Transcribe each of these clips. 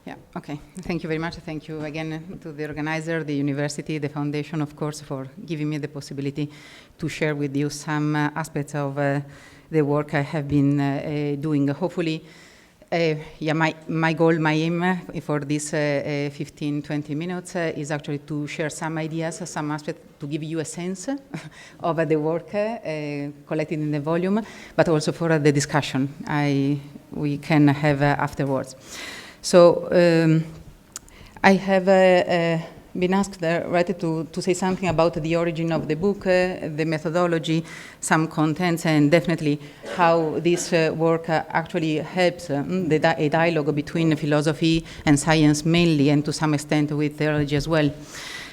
Yeah, okay. Thank you very much. Thank you again to the organizer, the university, the foundation, of course, for giving me the possibility to share with you some aspects of the work I have been doing. Hopefully, my goal, my aim for this 15, 20 minutes is actually to share some ideas, some aspects, to give you a sense of the work collected in the volume, but also for the discussion we can have afterwards. So I have been asked to say something about the origin of the book, the methodology, some contents, and definitely how this work actually helps a dialogue between philosophy and science mainly, and to some extent with theology as well.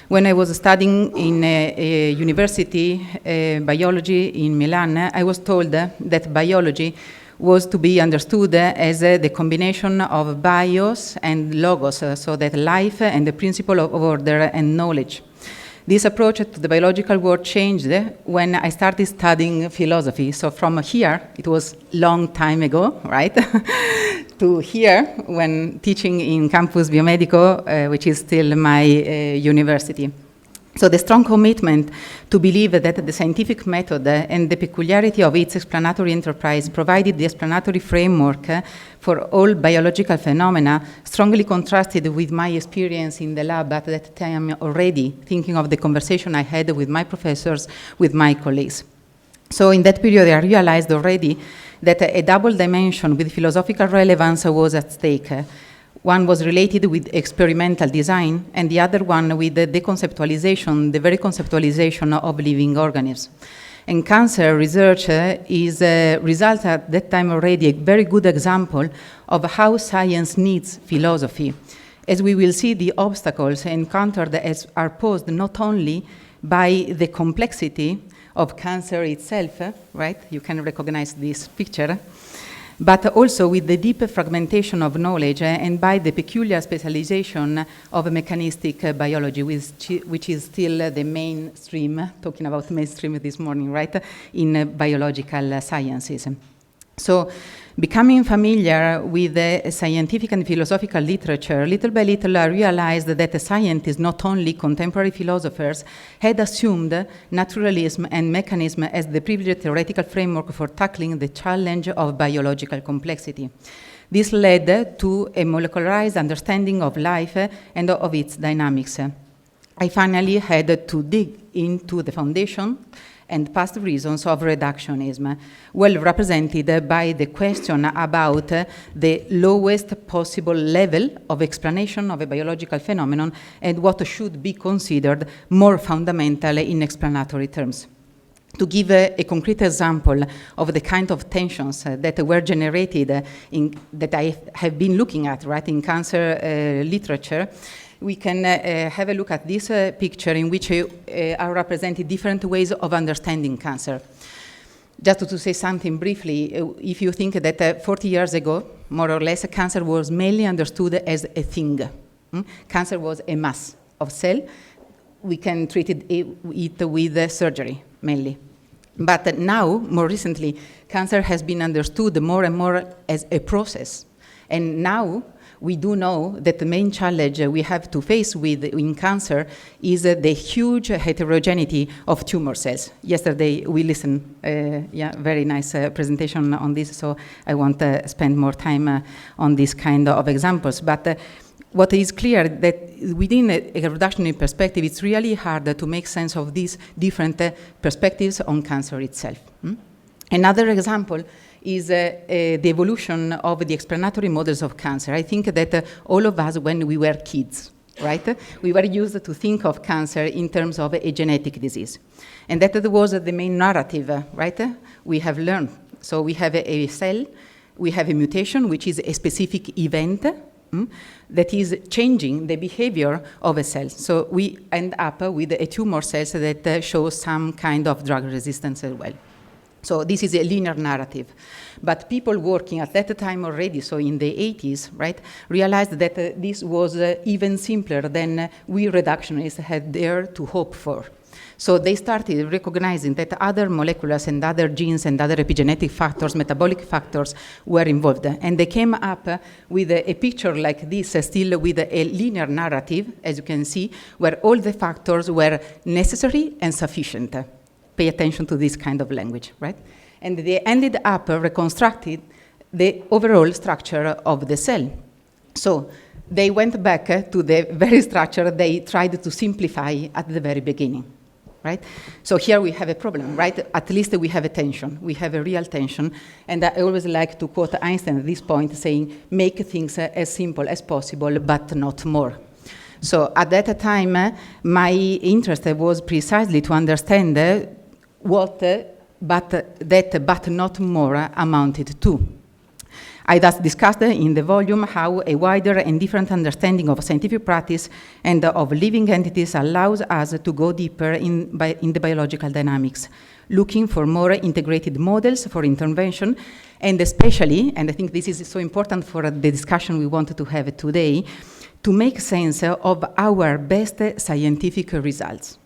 When I was studying in a university, biology in Milan, I was told that biology was to be understood as the combination of bios and logos, so that life and the principle of order and knowledge. This approach to the biological world changed when I started studying philosophy. So from here, it was long time ago, right? To here, when teaching in campus Bio-Medico, which is still my university. So the strong commitment to believe that the scientific method and the peculiarity of its explanatory enterprise provided the explanatory framework for all biological phenomena strongly contrasted with my experience in the lab at that time already, thinking of the conversation I had with my professors, with my colleagues. So in that period, I realized already that a double dimension with philosophical relevance was at stake. One was related with experimental design, and the other one with the deconceptualization, the very conceptualization of living organisms. And cancer research is a result at that time already a very good example of how science needs philosophy. As we will see, the obstacles encountered are posed not only by the complexity of cancer itself, right? You can recognize this picture, but also with the deep fragmentation of knowledge and by the peculiar specialization of mechanistic biology, which is still the mainstream, talking about mainstream this morning, right, in biological sciences. So becoming familiar with the scientific and philosophical literature, little by little I realized that scientists, not only contemporary philosophers, had assumed naturalism and mechanism as the privileged theoretical framework for tackling the challenge of biological complexity. This led to a molecularized understanding of life and of its dynamics. I finally had to dig into the foundation and past reasons of reductionism, well represented by the question about the lowest possible level of explanation of a biological phenomenon and what should be considered more fundamental in explanatory terms. To give a concrete example of the kind of tensions that were generated that I have been looking at, right, in cancer literature, we can have a look at this picture in which are represented different ways of understanding cancer. Just to say something briefly, if you think that 40 years ago, more or less, cancer was mainly understood as a thing. Cancer was a mass of cell. We can treat it with surgery, mainly. But now, more recently, cancer has been understood more and more as a process. And now, we do know that the main challenge we have to face with in cancer is the huge heterogeneity of tumor cells. Yesterday we listened, very nice presentation on this, so I won't spend more time on this kind of examples. But what is clear that within a reductionist perspective, it's really hard to make sense of these different perspectives on cancer itself. Another example is the evolution of the explanatory models of cancer. I think that all of us, when we were kids, right, we were used to think of cancer in terms of a genetic disease. And that was the main narrative, right, we have learned. So we have a cell, we have a mutation, which is a specific event that is changing the behavior of a cell. So we end up with a tumor cells that shows some kind of drug resistance as well. So this is a linear narrative. But people working at that time already, so in the 80s, right, realized that this was even simpler than we reductionists had dared to hope for. So they started recognizing that other molecules and other genes and other epigenetic factors, metabolic factors, were involved. And they came up with a picture like this, still with a linear narrative, as you can see, where all the factors were necessary and sufficient. Pay attention to this kind of language, right? And they ended up reconstructing the overall structure of the cell. So they went back to the very structure they tried to simplify at the very beginning. Right? So here we have a problem, right? At least we have a tension. We have a real tension. And I always like to quote Einstein at this point, saying, make things as simple as possible, but not more. So at that time, my interest was precisely to understand what but not more amounted to. I thus discussed in the volume how a wider and different understanding of scientific practice and of living entities allows us to go deeper in the biological dynamics, looking for more integrated models for intervention, and especially, and I think this is so important for the discussion we wanted to have today, to make sense of our best scientific results.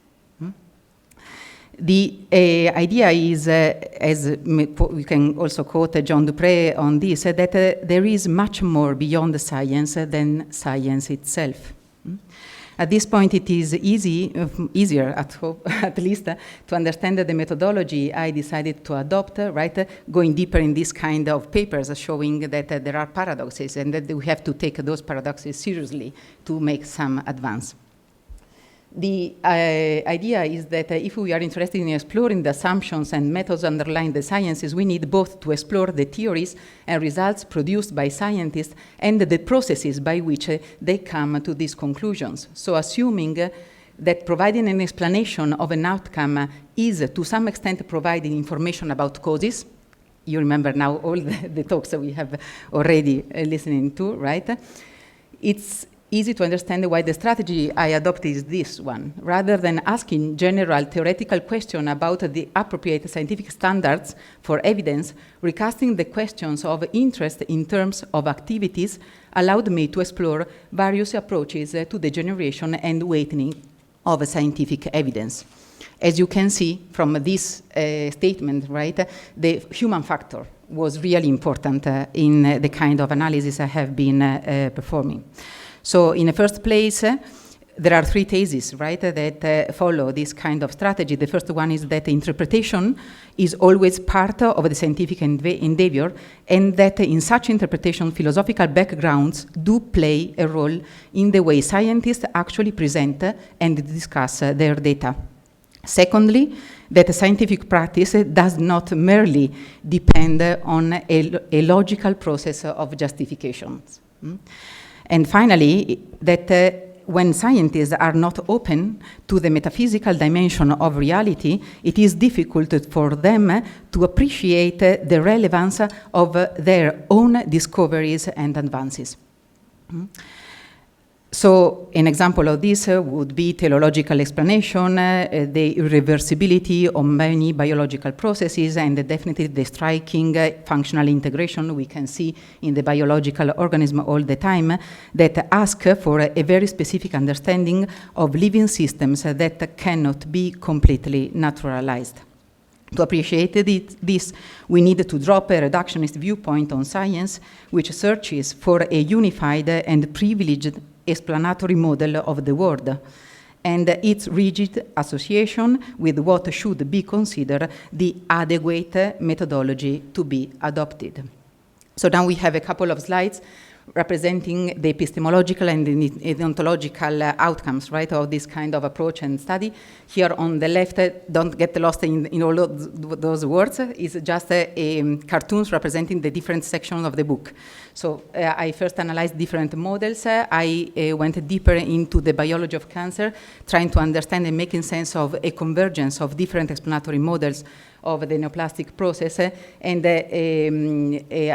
The idea is, as we can also quote John Dupré on this, that there is much more beyond the science than science itself. At this point, it is easier, at least, to understand the methodology I decided to adopt, right? Going deeper in this kind of papers, showing that there are paradoxes and that we have to take those paradoxes seriously to make some advance. The idea is that if we are interested in exploring the assumptions and methods underlying the sciences, we need both to explore the theories and results produced by scientists and the processes by which they come to these conclusions. So assuming that providing an explanation of an outcome is to some extent providing information about causes, you remember now all the talks that we have already listening to, right? It's easy to understand why the strategy I adopt is this one. Rather than asking general theoretical questions about the appropriate scientific standards for evidence, recasting the questions of interest in terms of activities allowed me to explore various approaches to the generation and weighting of scientific evidence. As you can see from this statement, right, the human factor was really important in the kind of analysis I have been performing. So in the first place, there are three theses, right, that follow this kind of strategy. The first one is that interpretation is always part of the scientific endeavor, and that in such interpretation, philosophical backgrounds do play a role in the way scientists actually present and discuss their data. Secondly, that scientific practice does not merely depend on a logical process of justifications. And finally, that when scientists are not open to the metaphysical dimension of reality, it is difficult for them to appreciate the relevance of their own discoveries and advances. So an example of this would be teleological explanation, the irreversibility of many biological processes, and definitely the striking functional integration we can see in the biological organism all the time that ask for a very specific understanding of living systems that cannot be completely naturalized. To appreciate this, we need to drop a reductionist viewpoint on science, which searches for a unified and privileged explanatory model of the world, and its rigid association with what should be considered the adequate methodology to be adopted. So now we have a couple of slides representing the epistemological and the ontological outcomes, right, of this kind of approach and study. Here on the left, don't get lost in all of those words, is just cartoons representing the different sections of the book. So I first analyzed different models. I went deeper into the biology of cancer, trying to understand and making sense of a convergence of different explanatory models of the neoplastic process, and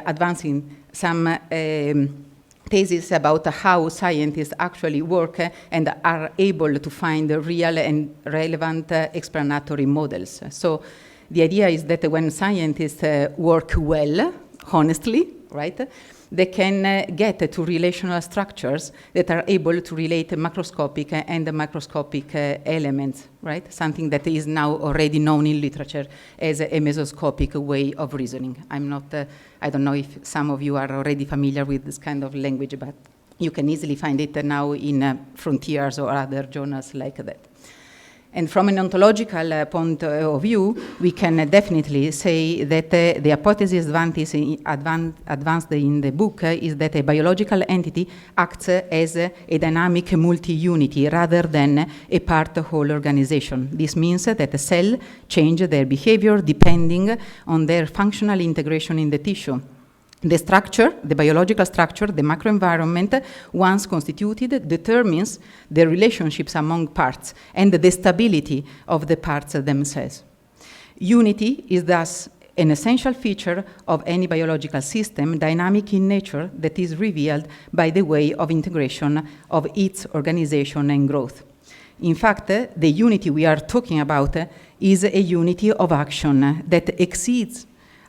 advancing some thesis about how scientists actually work and are able to find real and relevant explanatory models. So the idea is that when scientists work well, honestly, right, they can get to relational structures that are able to relate macroscopic and microscopic elements, right? Something that is now already known in literature as a mesoscopic way of reasoning. I don't know if some of you are already familiar with this kind of language, but you can easily find it now in Frontiers or other journals like that. And from an ontological point of view, we can definitely say that the hypothesis advanced in the book is that a biological entity acts as a dynamic multi-unity rather than a part-whole organization. This means that the cell change their behavior depending on their functional integration in the tissue. The structure, the biological structure, the macroenvironment, once constituted, determines the relationships among parts and the stability of the parts themselves. Unity is thus an essential feature of any biological system, dynamic in nature, that is revealed by the way of integration of its organization and growth. In fact, the unity we are talking about is a unity of action that exceeds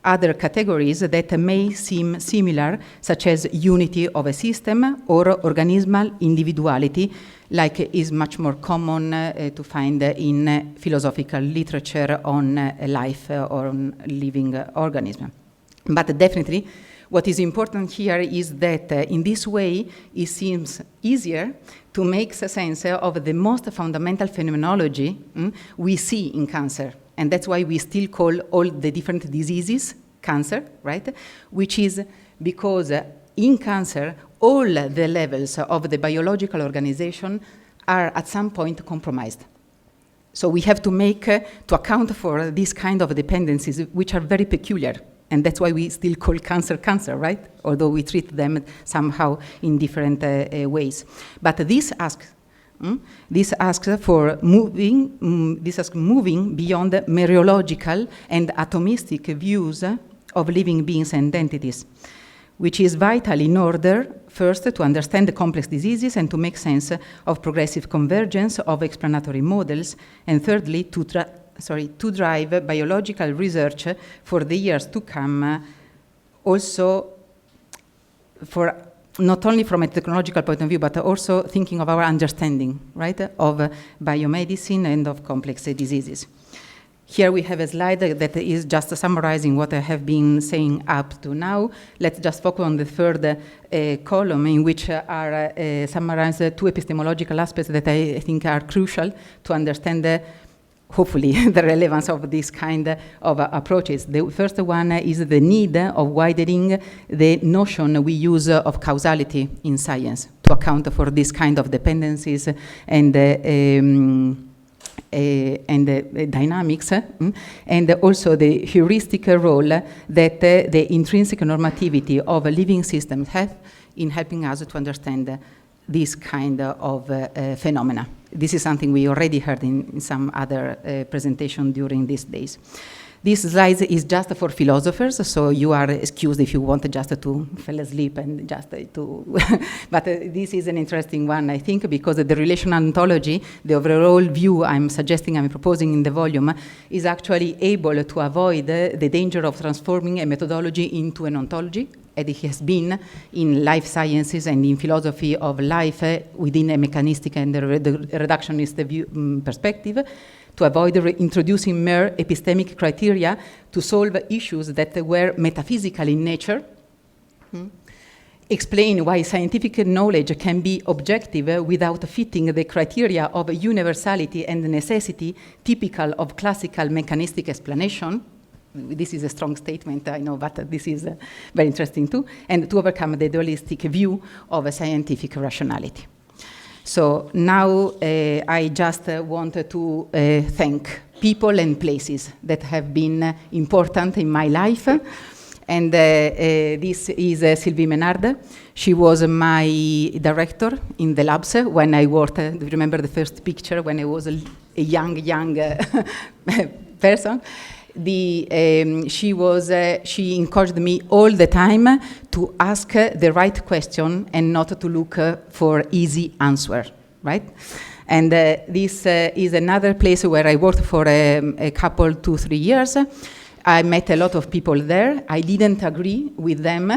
other categories that may seem similar, such as unity of a system or organismal individuality, like is much more common to find in philosophical literature on life or on living organism. But definitely, what is important here is that in this way, it seems easier to make sense of the most fundamental phenomenology we see in cancer. And that's why we still call all the different diseases cancer, right? Which is because in cancer, all the levels of the biological organization are at some point compromised. So we have to to account for these kind of dependencies, which are very peculiar. And that's why we still call cancer cancer, right? Although we treat them somehow in different ways. But this asks for moving beyond mereological and atomistic views of living beings and entities, which is vital in order, first, to understand the complex diseases and to make sense of progressive convergence of explanatory models, and thirdly, to drive biological research for the years to come, also for not only from a technological point of view, but also thinking of our understanding, right, of biomedicine and of complex diseases. Here we have a slide that is just summarizing what I have been saying up to now. Let's just focus on the third column, in which are summarized two epistemological aspects that I think are crucial to understand hopefully the relevance of this kind of approaches. The first one is the need of widening the notion we use of causality in science to account for this kind of dependencies and dynamics, and also the heuristic role that the intrinsic normativity of living systems have in helping us to understand this kind of phenomena. This is something we already heard in some other presentation during these days. This slide is just for philosophers, so you are excused if you want just to fall asleep and just to, but this is an interesting one, I think, because the relational ontology, the overall view I'm proposing in the volume, is actually able to avoid the danger of transforming a methodology into an ontology, as it has been in life sciences and in philosophy of life within a mechanistic and reductionist view, perspective, to avoid introducing mere epistemic criteria to solve issues that were metaphysical in nature, explain why scientific knowledge can be objective without fitting the criteria of universality and necessity typical of classical mechanistic explanation. This is a strong statement, I know, but this is very interesting too, and to overcome the dualistic view of a scientific rationality. So now I just wanted to thank people and places that have been important in my life. And this is Sylvie Menard. She was my director in the labs when I worked. Do you remember the first picture when I was a young person? She encouraged me all the time to ask the right question and not to look for easy answer, right? And this is another place where I worked for a couple, 2-3 years. I met a lot of people there. I didn't agree with them,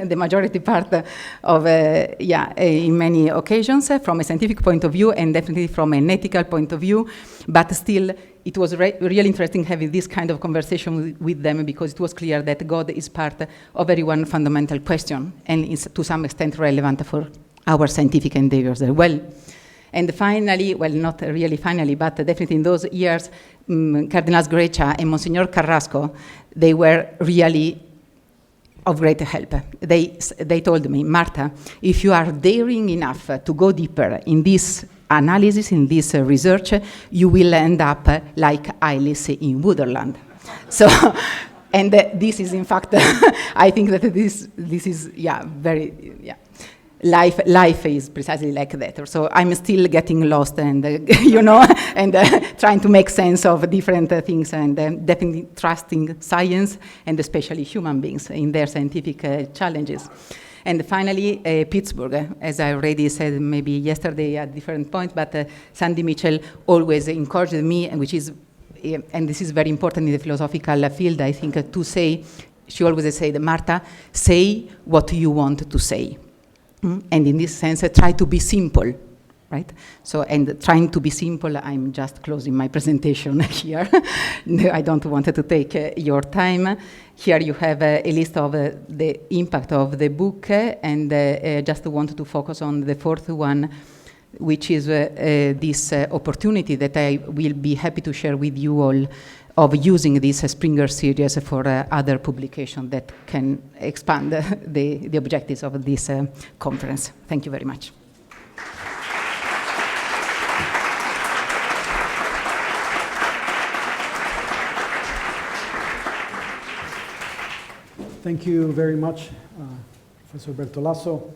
the majority part of, in many occasions, from a scientific point of view and definitely from an ethical point of view. But still, it was really interesting having this kind of conversation with them, because it was clear that God is part of every one fundamental question and is to some extent relevant for our scientific endeavors as well. And finally, well, not really finally, but definitely in those years, Cardinals Grecia and Monsignor Carrasco, they were really of great help. They told me, Marta, if you are daring enough to go deeper in this analysis, in this research, you will end up like Alice in Wonderland. So, and this is in fact, I think that this is, very. Life is precisely like that. So I'm still getting lost and, and trying to make sense of different things, and definitely trusting science and especially human beings in their scientific challenges. And finally, Pittsburgh, as I already said maybe yesterday at different points, but Sandy Mitchell always encouraged me, and which is, and this is very important in the philosophical field, I think, to say, she always said, Marta, say what you want to say. And in this sense, try to be simple, right? So, and trying to be simple, I'm just closing my presentation here. I don't want to take your time. Here you have a list of the impact of the book, and just wanted to focus on the fourth one, which is this opportunity that I will be happy to share with you all, of using this Springer series for other publications that can expand the objectives of this conference. Thank you very much. Thank you very much, Professor Bertolaso.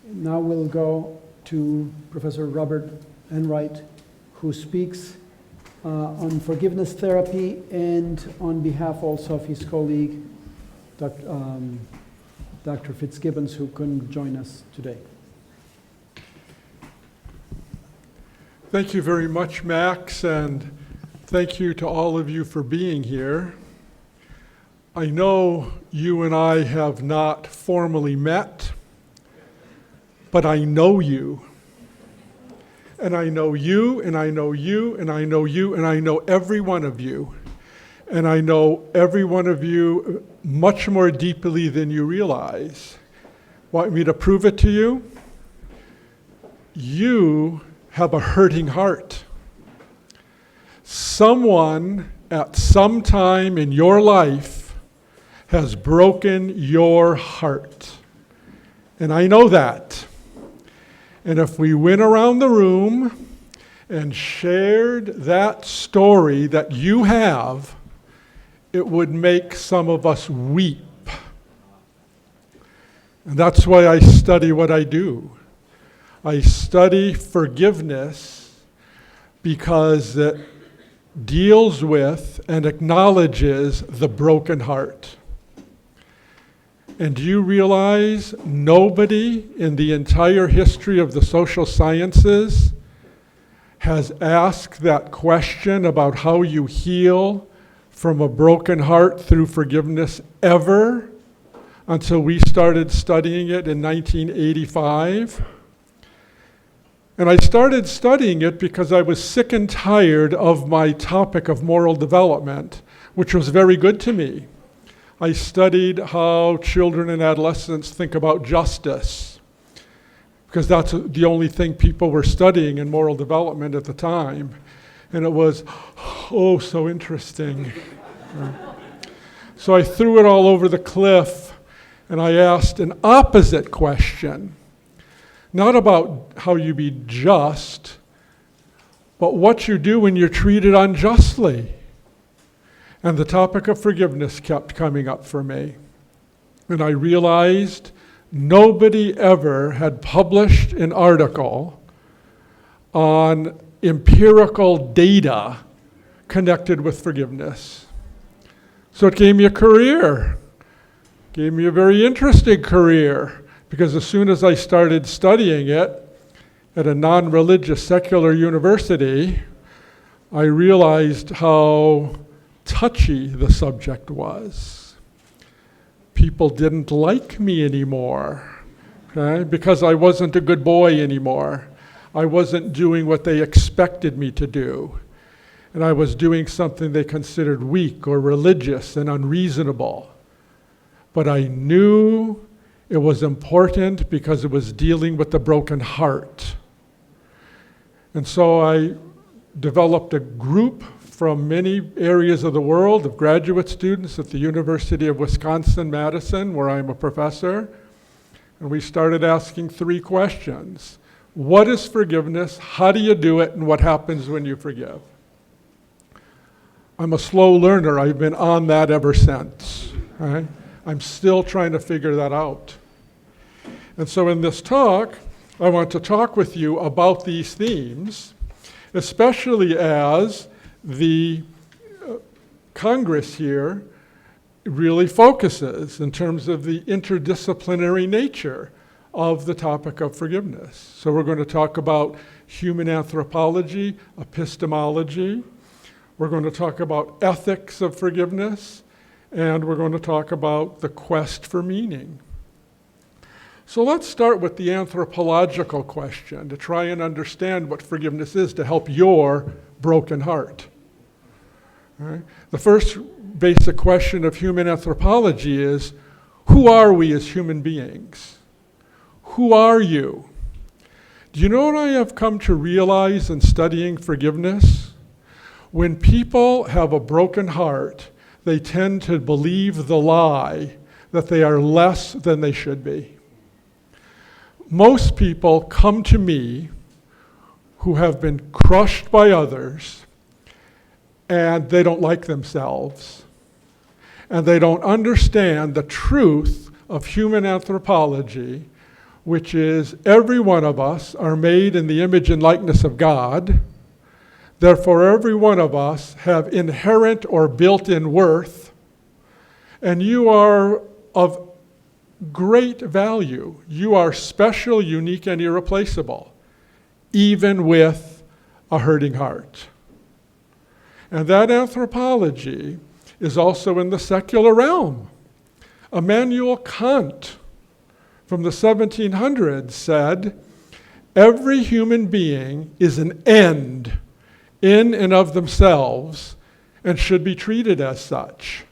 Now we'll go to Professor Robert Enright, who speaks on forgiveness therapy, and on behalf also of his colleague, Dr. Fitzgibbons, who couldn't join us today. Thank you very much, Max, and thank you to all of you for being here. I know you and I have not formally met, but I know you. And I know you, and I know you, and I know you, and I know every one of you. And I know every one of you much more deeply than you realize. Want me to prove it to you? You have a hurting heart. Someone at some time in your life has broken your heart. And I know that. And if we went around the room and shared that story that you have, it would make some of us weep. And that's why I study what I do. I study forgiveness because it deals with and acknowledges the broken heart. And do you realize nobody in the entire history of the social sciences has asked that question about how you heal from a broken heart through forgiveness ever until we started studying it in 1985? And I started studying it because I was sick and tired of my topic of moral development, which was very good to me. I studied how children and adolescents think about justice, because that's the only thing people were studying in moral development at the time. And it was, oh, so interesting. So I threw it all over the cliff, and I asked an opposite question, not about how you be just, but what you do when you're treated unjustly. And the topic of forgiveness kept coming up for me. And I realized nobody ever had published an article on empirical data connected with forgiveness. So it gave me a career, gave me a very interesting career, because as soon as I started studying it at a non-religious secular university, I realized how touchy the subject was. People didn't like me anymore, okay? Because I wasn't a good boy anymore. I wasn't doing what they expected me to do. And I was doing something they considered weak or religious and unreasonable. But I knew it was important because it was dealing with the broken heart. And so I developed a group from many areas of the world of graduate students at the University of Wisconsin Madison, where I'm a professor. And we started asking 3 questions. What is forgiveness? How do you do it? And what happens when you forgive? I'm a slow learner. I've been on that ever since. Right? I'm still trying to figure that out. And so in this talk, I want to talk with you about these themes, especially as the Congress here really focuses in terms of the interdisciplinary nature of the topic of forgiveness. So we're going to talk about human anthropology, epistemology. We're going to talk about ethics of forgiveness, and we're going to talk about the quest for meaning. So let's start with the anthropological question to try and understand what forgiveness is to help your broken heart. All right? The first basic question of human anthropology is, who are we as human beings? Who are you? Do you know what I have come to realize in studying forgiveness? When people have a broken heart, they tend to believe the lie that they are less than they should be. Most people come to me who have been crushed by others, and they don't like themselves, and they don't understand the truth of human anthropology, which is every one of us are made in the image and likeness of God. Therefore, every one of us have inherent or built-in worth, and you are of great value. You are special, unique, and irreplaceable, even with a hurting heart. And that anthropology is also in the secular realm. Immanuel Kant from the 1700s said, every human being is an end in and of themselves and should be treated as such.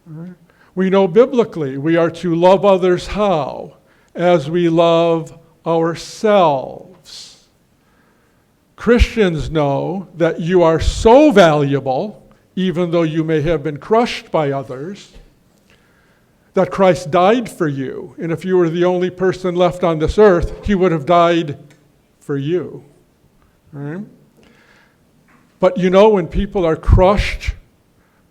All right? We know biblically we are to love others how? As we love ourselves. Christians know that you are so valuable, even though you may have been crushed by others, that Christ died for you. And if you were the only person left on this earth, he would have died for you. All right? But you know, when people are crushed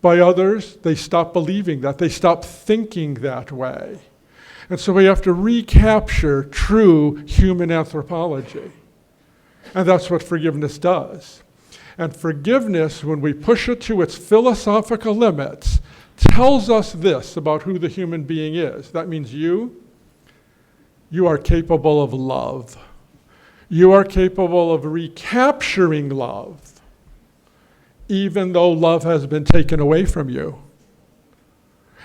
by others, they stop believing that. They stop thinking that way. And so we have to recapture true human anthropology. And that's what forgiveness does. And forgiveness, when we push it to its philosophical limits, tells us this about who the human being is. That means you are capable of love. You are capable of recapturing love, even though love has been taken away from you.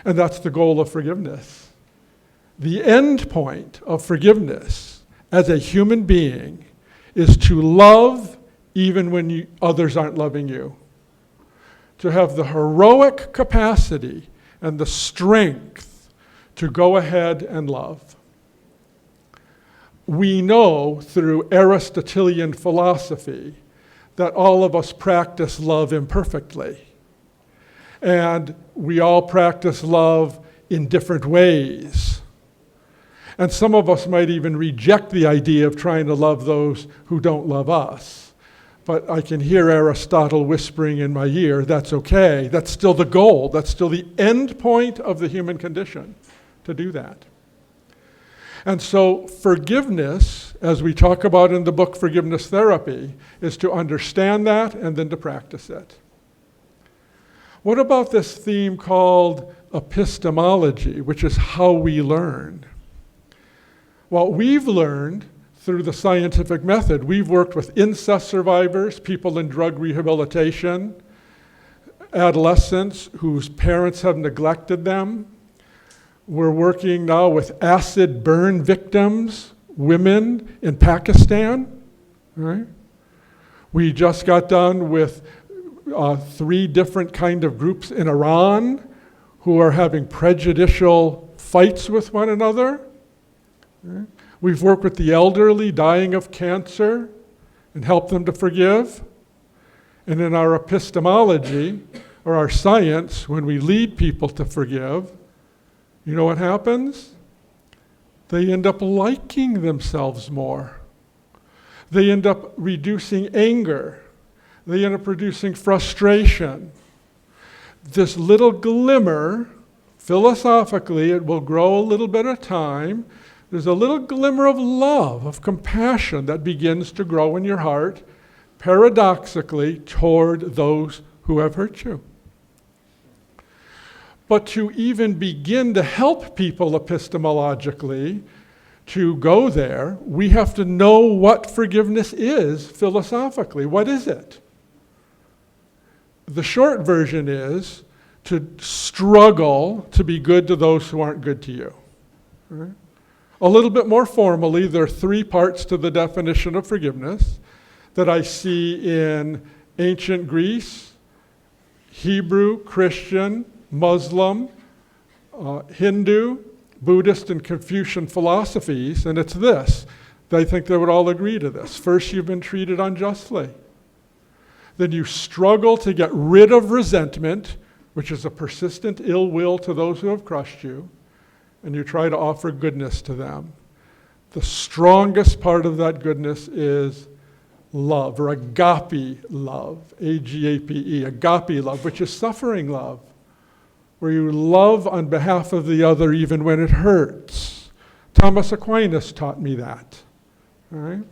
And that's the goal of forgiveness. The end point of forgiveness as a human being is to love even when others aren't loving you. To have the heroic capacity and the strength to go ahead and love. We know through Aristotelian philosophy that all of us practice love imperfectly. And we all practice love in different ways. And some of us might even reject the idea of trying to love those who don't love us. But I can hear Aristotle whispering in my ear, that's okay. That's still the goal. That's still the end point of the human condition, to do that. And so forgiveness, as we talk about in the book Forgiveness Therapy, is to understand that and then to practice it. What about this theme called epistemology, which is how we learn? Well, we've learned through the scientific method. We've worked with incest survivors, people in drug rehabilitation, adolescents whose parents have neglected them. We're working now with acid burn victims, women in Pakistan. Right? We just got done with 3 different kind of groups in Iran who are having prejudicial fights with one another. Right? We've worked with the elderly dying of cancer and helped them to forgive. And in our epistemology, or our science, when we lead people to forgive, you know what happens? They end up liking themselves more. They end up reducing anger. They end up reducing frustration. This little glimmer, philosophically, it will grow a little bit at a time. There's a little glimmer of love, of compassion that begins to grow in your heart, paradoxically, toward those who have hurt you. But to even begin to help people epistemologically to go there, we have to know what forgiveness is philosophically. What is it? The short version is to struggle to be good to those who aren't good to you. Right? A little bit more formally, there are 3 parts to the definition of forgiveness that I see in ancient Greece, Hebrew, Christian, Muslim, Hindu, Buddhist, and Confucian philosophies, and it's this. I think they would all agree to this. First, you've been treated unjustly. Then you struggle to get rid of resentment, which is a persistent ill will to those who have crushed you, and you try to offer goodness to them. The strongest part of that goodness is love, or agape love, A-G-A-P-E, agape love, which is suffering love, where you love on behalf of the other even when it hurts. Thomas Aquinas taught me that. All right?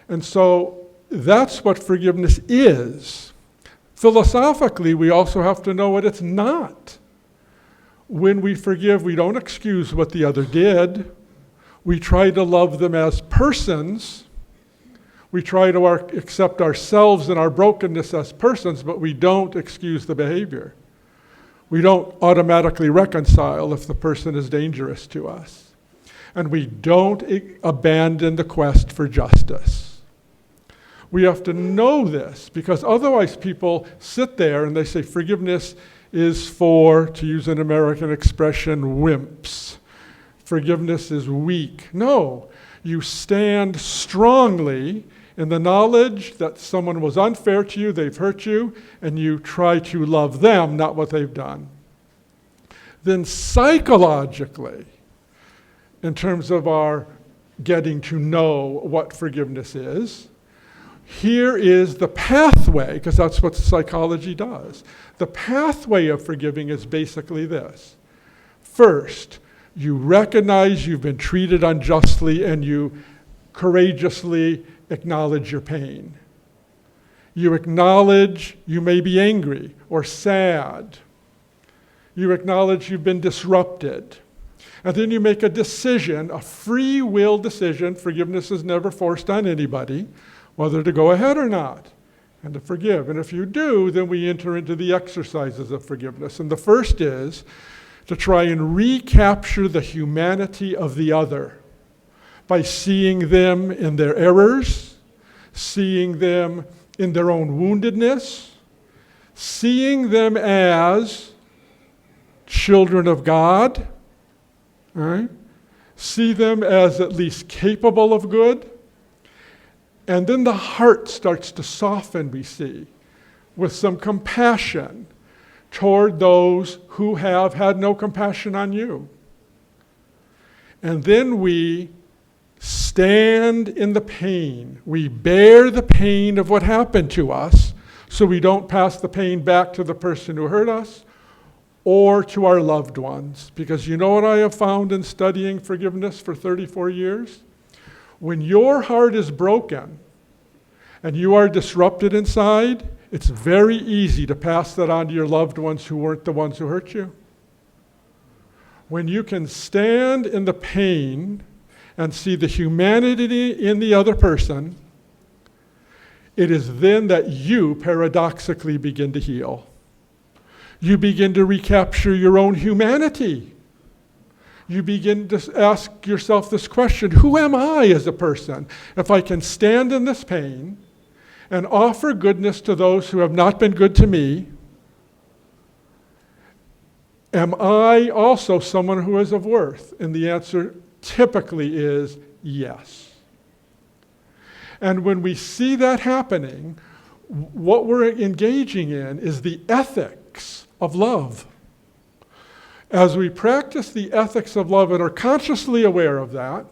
And so that's what forgiveness is. Philosophically, we also have to know what it's not. When we forgive, we don't excuse what the other did. We try to love them as persons. We try to accept ourselves and our brokenness as persons, but we don't excuse the behavior. We don't automatically reconcile if the person is dangerous to us. And we don't abandon the quest for justice. We have to know this, because otherwise people sit there and they say forgiveness is for, to use an American expression, wimps. Forgiveness is weak. No, you stand strongly in the knowledge that someone was unfair to you, they've hurt you, and you try to love them, not what they've done. Then psychologically, in terms of our getting to know what forgiveness is, here is the pathway, because that's what psychology does. The pathway of forgiving is basically this. First, you recognize you've been treated unjustly and you courageously acknowledge your pain. You acknowledge you may be angry or sad. You acknowledge you've been disrupted. And then you make a decision, a free will decision. Forgiveness is never forced on anybody, whether to go ahead or not, and to forgive. And if you do, then we enter into the exercises of forgiveness. And the first is to try and recapture the humanity of the other by seeing them in their errors, seeing them in their own woundedness, seeing them as children of God, right? See them as at least capable of good. And then the heart starts to soften, we see, with some compassion toward those who have had no compassion on you. And then we stand in the pain. We bear the pain of what happened to us so we don't pass the pain back to the person who hurt us or to our loved ones. Because you know what I have found in studying forgiveness for 34 years? When your heart is broken and you are disrupted inside, it's very easy to pass that on to your loved ones who weren't the ones who hurt you. When you can stand in the pain and see the humanity in the other person, it is then that you paradoxically begin to heal. You begin to recapture your own humanity. You begin to ask yourself this question, who am I as a person? If I can stand in this pain and offer goodness to those who have not been good to me, am I also someone who is of worth? And the answer typically is yes. And when we see that happening, what we're engaging in is the ethics of love. As we practice the ethics of love and are consciously aware of that,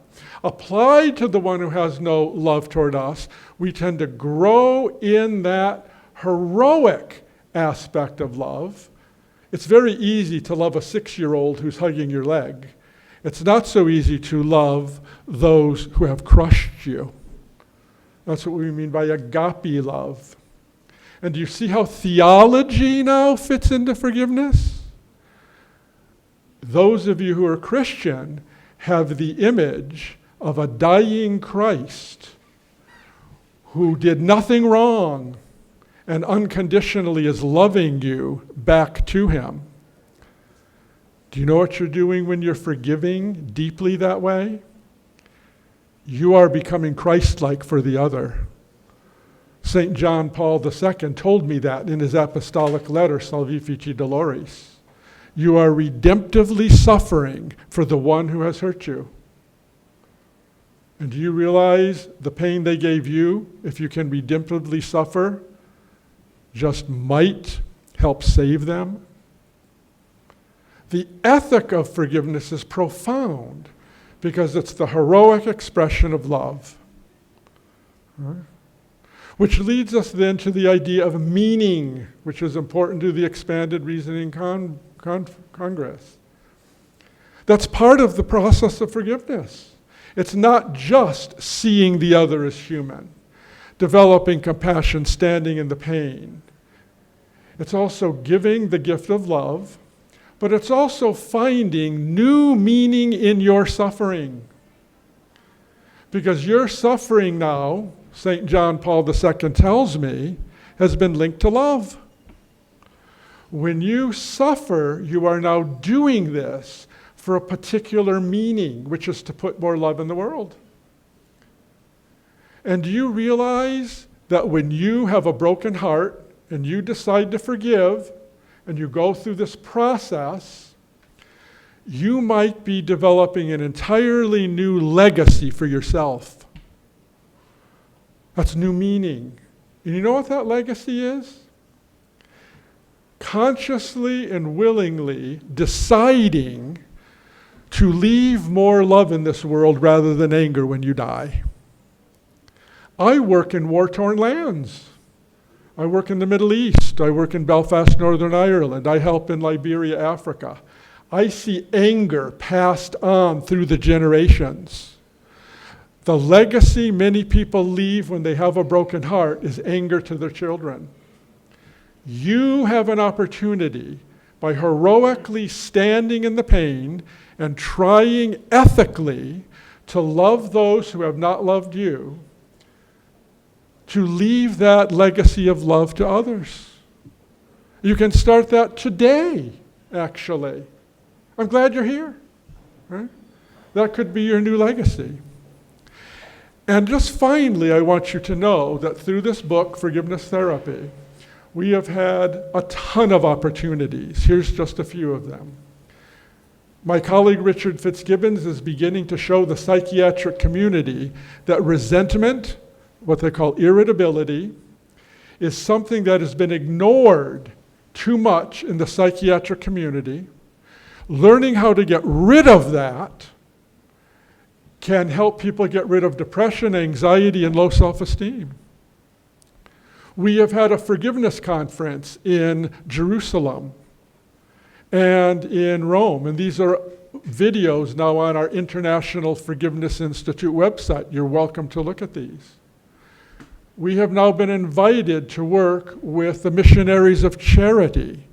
applied to the one who has no love toward us, we tend to grow in that heroic aspect of love. It's very easy to love a 6-year-old who's hugging your leg. It's not so easy to love those who have crushed you. That's what we mean by agape love. And do you see how theology now fits into forgiveness? Those of you who are Christian have the image of a dying Christ who did nothing wrong and unconditionally is loving you back to him. Do you know what you're doing when you're forgiving deeply that way? You are becoming Christ-like for the other. St. John Paul II told me that in his apostolic letter, Salvifici Doloris. You are redemptively suffering for the one who has hurt you. And do you realize the pain they gave you, if you can redemptively suffer, just might help save them? The ethic of forgiveness is profound because it's the heroic expression of love. Right? Which leads us then to the idea of meaning, which is important to the expanded reasoning Congress. That's part of the process of forgiveness. It's not just seeing the other as human, developing compassion, standing in the pain. It's also giving the gift of love, but it's also finding new meaning in your suffering. Because your suffering now, St. John Paul II tells me, has been linked to love. When you suffer, you are now doing this for a particular meaning, which is to put more love in the world. And do you realize that when you have a broken heart and you decide to forgive and you go through this process, you might be developing an entirely new legacy for yourself. That's new meaning. And you know what that legacy is? Consciously and willingly deciding to leave more love in this world rather than anger when you die. I work in war-torn lands. I work in the Middle East. I work in Belfast, Northern Ireland. I help in Liberia, Africa. I see anger passed on through the generations. The legacy many people leave when they have a broken heart is anger to their children. You have an opportunity by heroically standing in the pain and trying ethically to love those who have not loved you, to leave that legacy of love to others. You can start that today, actually. I'm glad you're here. Right? That could be your new legacy. And just finally, I want you to know that through this book, Forgiveness Therapy, we have had a ton of opportunities. Here's just a few of them. My colleague Richard Fitzgibbons is beginning to show the psychiatric community that resentment, what they call irritability, is something that has been ignored too much in the psychiatric community. Learning how to get rid of that can help people get rid of depression, anxiety, and low self-esteem. We have had a forgiveness conference in Jerusalem and in Rome, and these are videos now on our International Forgiveness Institute website. You're welcome to look at these. We have now been invited to work with the Missionaries of Charity,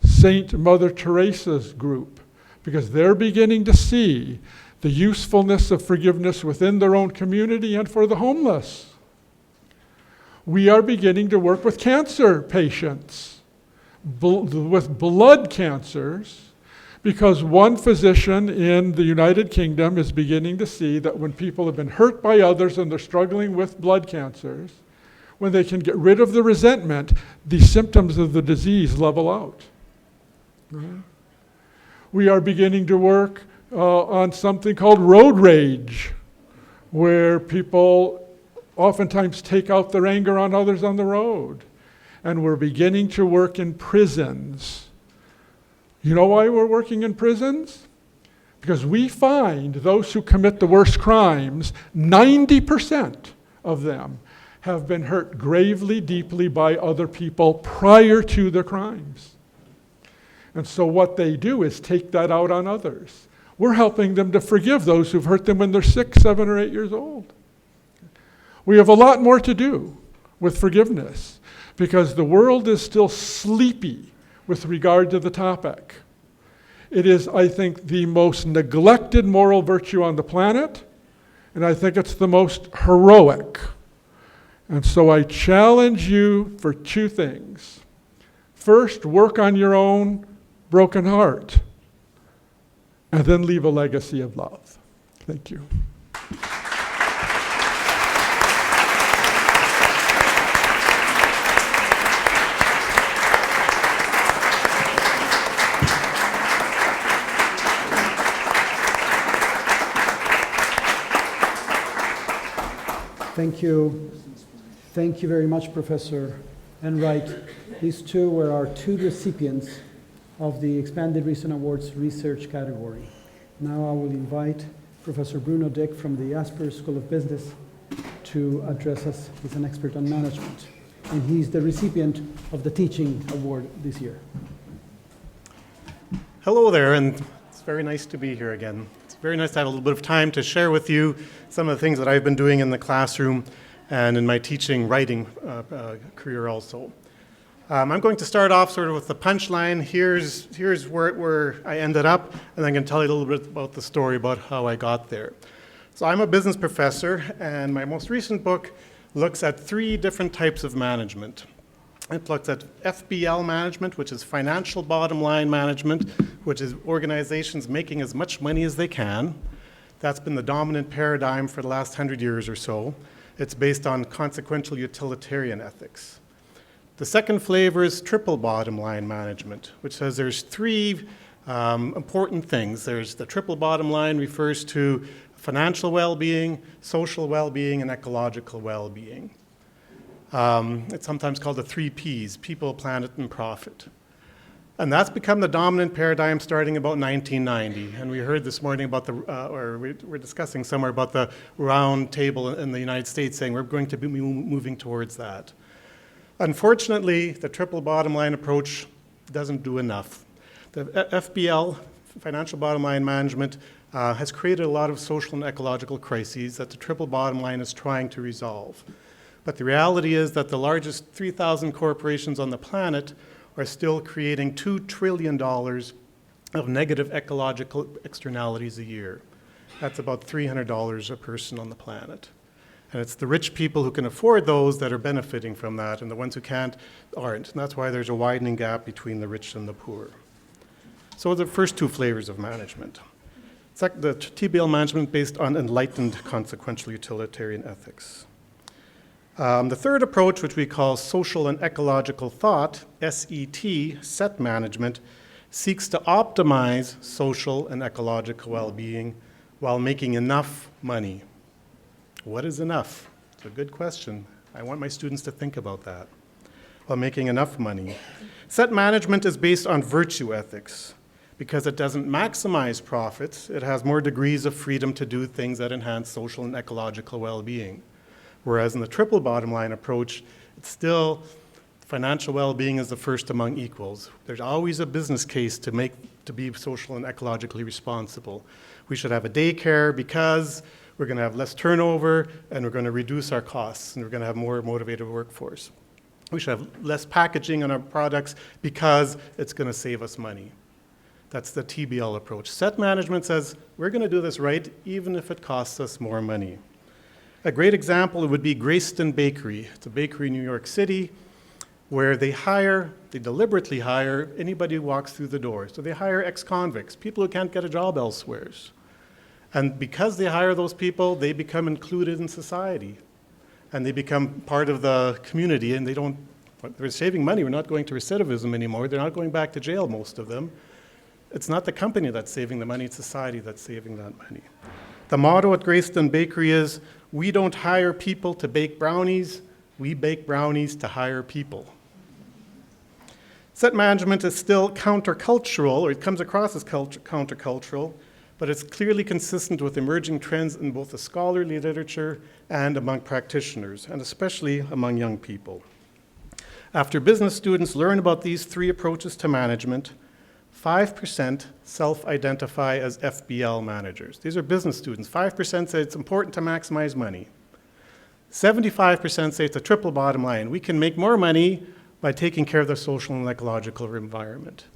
Saint Mother Teresa's group, because they're beginning to see the usefulness of forgiveness within their own community and for the homeless. We are beginning to work with cancer patients, with blood cancers, because one physician in the United Kingdom is beginning to see that when people have been hurt by others and they're struggling with blood cancers, when they can get rid of the resentment, the symptoms of the disease level out. Right? We are beginning to work on something called road rage, where people oftentimes take out their anger on others on the road. And we're beginning to work in prisons. You know why we're working in prisons? Because we find those who commit the worst crimes, 90% of them have been hurt gravely, deeply by other people prior to their crimes. And so what they do is take that out on others. We're helping them to forgive those who've hurt them when they're 6, 7, or 8 years old. We have a lot more to do with forgiveness because the world is still sleepy with regard to the topic. It is, I think, the most neglected moral virtue on the planet, and I think it's the most heroic. And so I challenge you for 2 things. First, work on your own broken heart, and then leave a legacy of love. Thank you. Thank you. Thank you very much, Professor Enright. These two were our 2 recipients of the Expanded Reason Awards research category. Now I will invite Professor Bruno Dyck from the Asper School of Business to address us. He's an expert on management, and he's the recipient of the Teaching Award this year. Hello there, and it's very nice to be here again. It's very nice to have a little bit of time to share with you some of the things that I've been doing in the classroom and in my teaching writing career also. I'm going to start off sort of with the punchline. Here's where I ended up, and I'm going to tell you a little bit about the story about how I got there. So I'm a business professor, and my most recent book looks at 3 different types of management. It looks at FBL management, which is financial bottom line management, which is organizations making as much money as they can. That's been the dominant paradigm for the last 100 years or so. It's based on consequential utilitarian ethics. The second flavor is triple bottom line management, which says there's 3 important things. There's the triple bottom line refers to financial well-being, social well-being, and ecological well-being. It's sometimes called the 3 Ps, people, planet, and profit. And that's become the dominant paradigm starting about 1990. And we heard this morning about we're discussing somewhere about the round table in the United States saying we're going to be moving towards that. Unfortunately, the triple bottom line approach doesn't do enough. The FBL, financial bottom line management, has created a lot of social and ecological crises that the triple bottom line is trying to resolve. But the reality is that the largest 3,000 corporations on the planet are still creating $2 trillion of negative ecological externalities a year. That's about $300 a person on the planet. And it's the rich people who can afford those that are benefiting from that, and the ones who can't aren't. And that's why there's a widening gap between the rich and the poor. So the first 2 flavors of management. The TBL management based on enlightened consequential utilitarian ethics. The third approach, which we call social and ecological thought, SET, set management, seeks to optimize social and ecological well-being while making enough money. What is enough? It's a good question. I want my students to think about that. While making enough money. Set management is based on virtue ethics because it doesn't maximize profits. It has more degrees of freedom to do things that enhance social and ecological well-being. Whereas in the triple bottom line approach, it's still financial well-being is the first among equals. There's always a business case to be social and ecologically responsible. We should have a daycare because we're going to have less turnover and we're going to reduce our costs and we're going to have more motivated workforce. We should have less packaging on our products because it's going to save us money. That's the TBL approach. Set management says we're going to do this right even if it costs us more money. A great example would be Greyston Bakery. It's a bakery in New York City where they deliberately hire anybody who walks through the door. So they hire ex-convicts, people who can't get a job elsewhere. And because they hire those people, they become included in society. And they become part of the community, and they're saving money. We're not going to recidivism anymore. They're not going back to jail, most of them. It's not the company that's saving the money, it's society that's saving that money. The motto at Greyston Bakery is, we don't hire people to bake brownies, we bake brownies to hire people. Set management is still countercultural, or it comes across as countercultural, but it's clearly consistent with emerging trends in both the scholarly literature and among practitioners, and especially among young people. After business students learn about these three approaches to management, 5% self-identify as FBL managers. These are business students. 5% say it's important to maximize money. 75% say it's a triple bottom line. We can make more money by taking care of their social and ecological environment.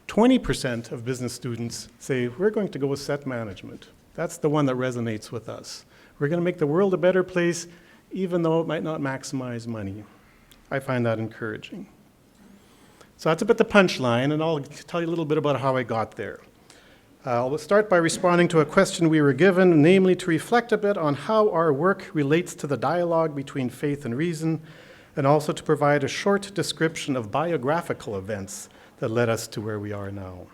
20% of business students say, we're going to go with set management. That's the one that resonates with us. We're going to make the world a better place, even though it might not maximize money. I find that encouraging. So that's a bit the punchline, and I'll tell you a little bit about how I got there. I'll start by responding to a question we were given, namely to reflect a bit on how our work relates to the dialogue between faith and reason, and also to provide a short description of biographical events that led us to where we are now.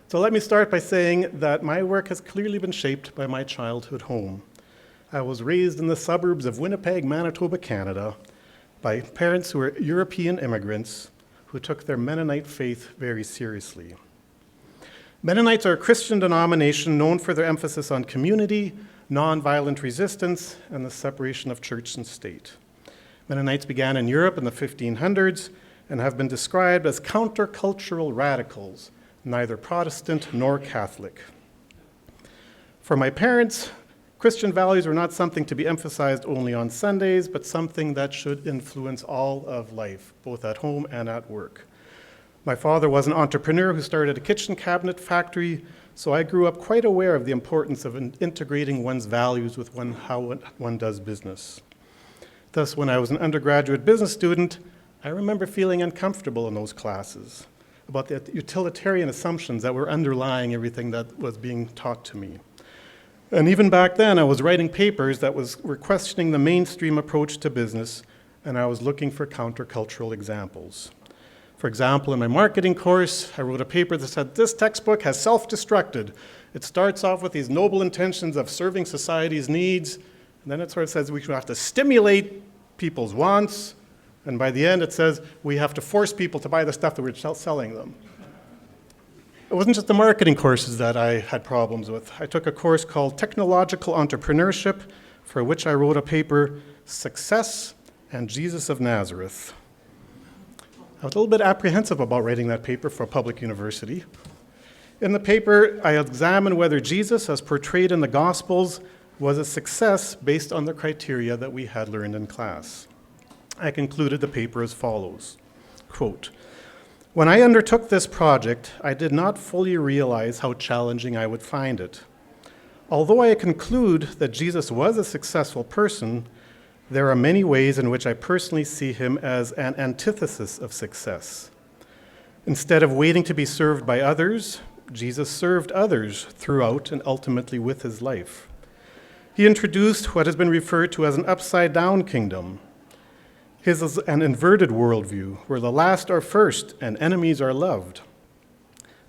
So let me start by saying that my work has clearly been shaped by my childhood home. I was raised in the suburbs of Winnipeg, Manitoba, Canada, by parents who were European immigrants who took their Mennonite faith very seriously. Mennonites are a Christian denomination known for their emphasis on community, nonviolent resistance, and the separation of church and state. Mennonites began in Europe in the 1500s and have been described as countercultural radicals, neither Protestant nor Catholic. For my parents, Christian values were not something to be emphasized only on Sundays, but something that should influence all of life, both at home and at work. My father was an entrepreneur who started a kitchen cabinet factory, so I grew up quite aware of the importance of integrating one's values with how one does business. Thus, when I was an undergraduate business student, I remember feeling uncomfortable in those classes about the utilitarian assumptions that were underlying everything that was being taught to me. And even back then, I was writing papers that were questioning the mainstream approach to business, and I was looking for countercultural examples. For example, in my marketing course, I wrote a paper that said, this textbook has self-destructed. It starts off with these noble intentions of serving society's needs, and then it sort of says we have to stimulate people's wants, and by the end it says we have to force people to buy the stuff that we're selling them. It wasn't just the marketing courses that I had problems with. I took a course called Technological Entrepreneurship, for which I wrote a paper, Success and Jesus of Nazareth. I was a little bit apprehensive about writing that paper for a public university. In the paper, I examined whether Jesus, as portrayed in the Gospels, was a success based on the criteria that we had learned in class. I concluded the paper as follows, quote, when I undertook this project, I did not fully realize how challenging I would find it. Although I conclude that Jesus was a successful person, there are many ways in which I personally see him as an antithesis of success. Instead of waiting to be served by others, Jesus served others throughout and ultimately with his life. He introduced what has been referred to as an upside-down kingdom. His is an inverted worldview, where the last are first and enemies are loved.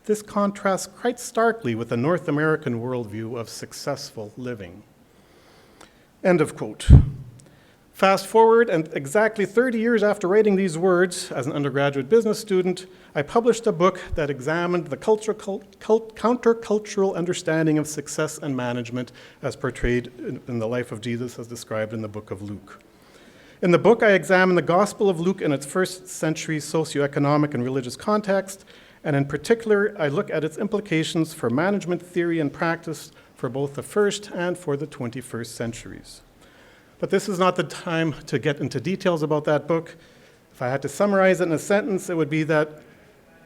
This contrasts quite starkly with the North American worldview of successful living. End of quote. Fast forward, and exactly 30 years after writing these words, as an undergraduate business student, I published a book that examined the countercultural understanding of success and management as portrayed in the life of Jesus as described in the book of Luke. In the book, I examine the Gospel of Luke in its first century socioeconomic and religious context, and in particular, I look at its implications for management theory and practice for both the first and for the 21st centuries. But this is not the time to get into details about that book. If I had to summarize it in a sentence, it would be that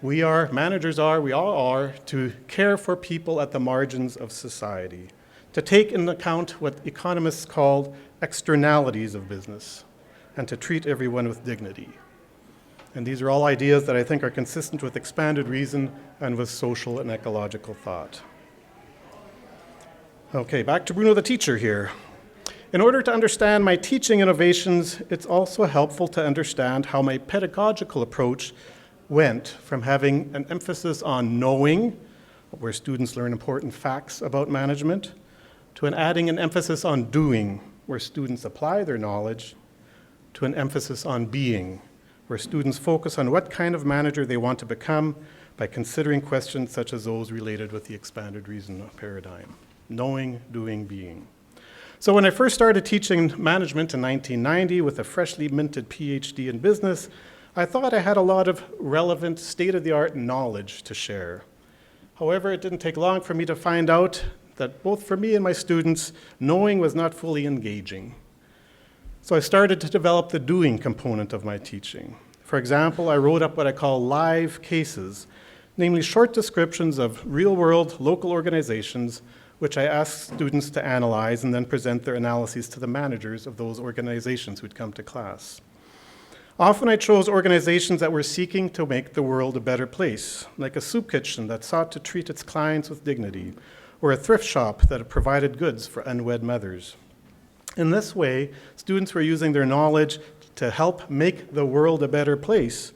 we all are, to care for people at the margins of society, to to take into account what economists call externalities of business, and to treat everyone with dignity. And these are all ideas that I think are consistent with expanded reason and with social and ecological thought. Okay, back to Bruno the teacher here. In order to understand my teaching innovations, it's also helpful to understand how my pedagogical approach went from having an emphasis on knowing, where students learn important facts about management, to adding an emphasis on doing, where students apply their knowledge, to an emphasis on being, where students focus on what kind of manager they want to become by considering questions such as those related with the expanded reason paradigm. Knowing, doing, being. So when I first started teaching management in 1990 with a freshly minted PhD in business, I thought I had a lot of relevant state-of-the-art knowledge to share. However, it didn't take long for me to find out that both for me and my students, knowing was not fully engaging. So I started to develop the doing component of my teaching. For example, I wrote up what I call live cases, namely short descriptions of real-world local organizations which I asked students to analyze and then present their analyses to the managers of those organizations who'd come to class. Often I chose organizations that were seeking to make the world a better place, like a soup kitchen that sought to treat its clients with dignity, or a thrift shop that provided goods for unwed mothers. In this way, students were using their knowledge to help make the world a better place,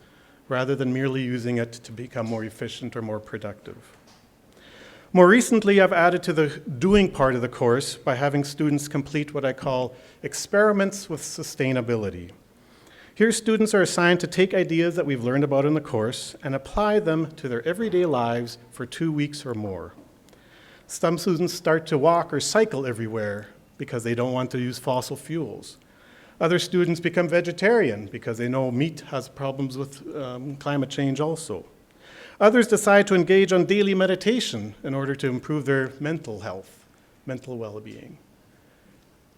rather than merely using it to become more efficient or more productive. More recently, I've added to the doing part of the course by having students complete what I call experiments with sustainability. Here, students are assigned to take ideas that we've learned about in the course and apply them to their everyday lives for 2 weeks or more. Some students start to walk or cycle everywhere because they don't want to use fossil fuels. Other students become vegetarian because they know meat has problems with climate change also. Others decide to engage on daily meditation in order to improve their mental health, mental well-being.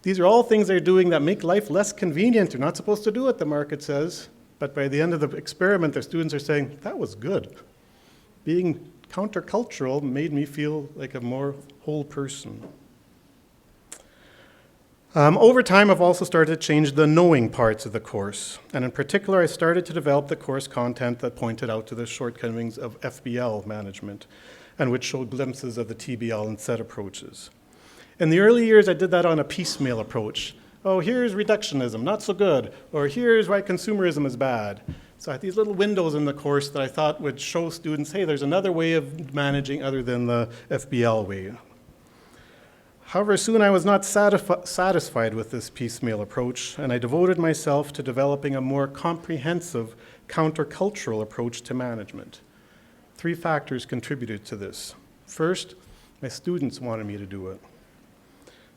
These are all things they're doing that make life less convenient. They're not supposed to do it, the market says, but by the end of the experiment, their students are saying, that was good. Being countercultural made me feel like a more whole person. Over time, I've also started to change the knowing parts of the course. And in particular, I started to develop the course content that pointed out to the shortcomings of FBL management and which showed glimpses of the TBL and SET approaches. In the early years, I did that on a piecemeal approach. Oh, here's reductionism, not so good. Or here's why consumerism is bad. So I had these little windows in the course that I thought would show students, hey, there's another way of managing other than the FBL way. However, soon I was not satisfied with this piecemeal approach, and I devoted myself to developing a more comprehensive countercultural approach to management. 3 factors contributed to this. First, my students wanted me to do it.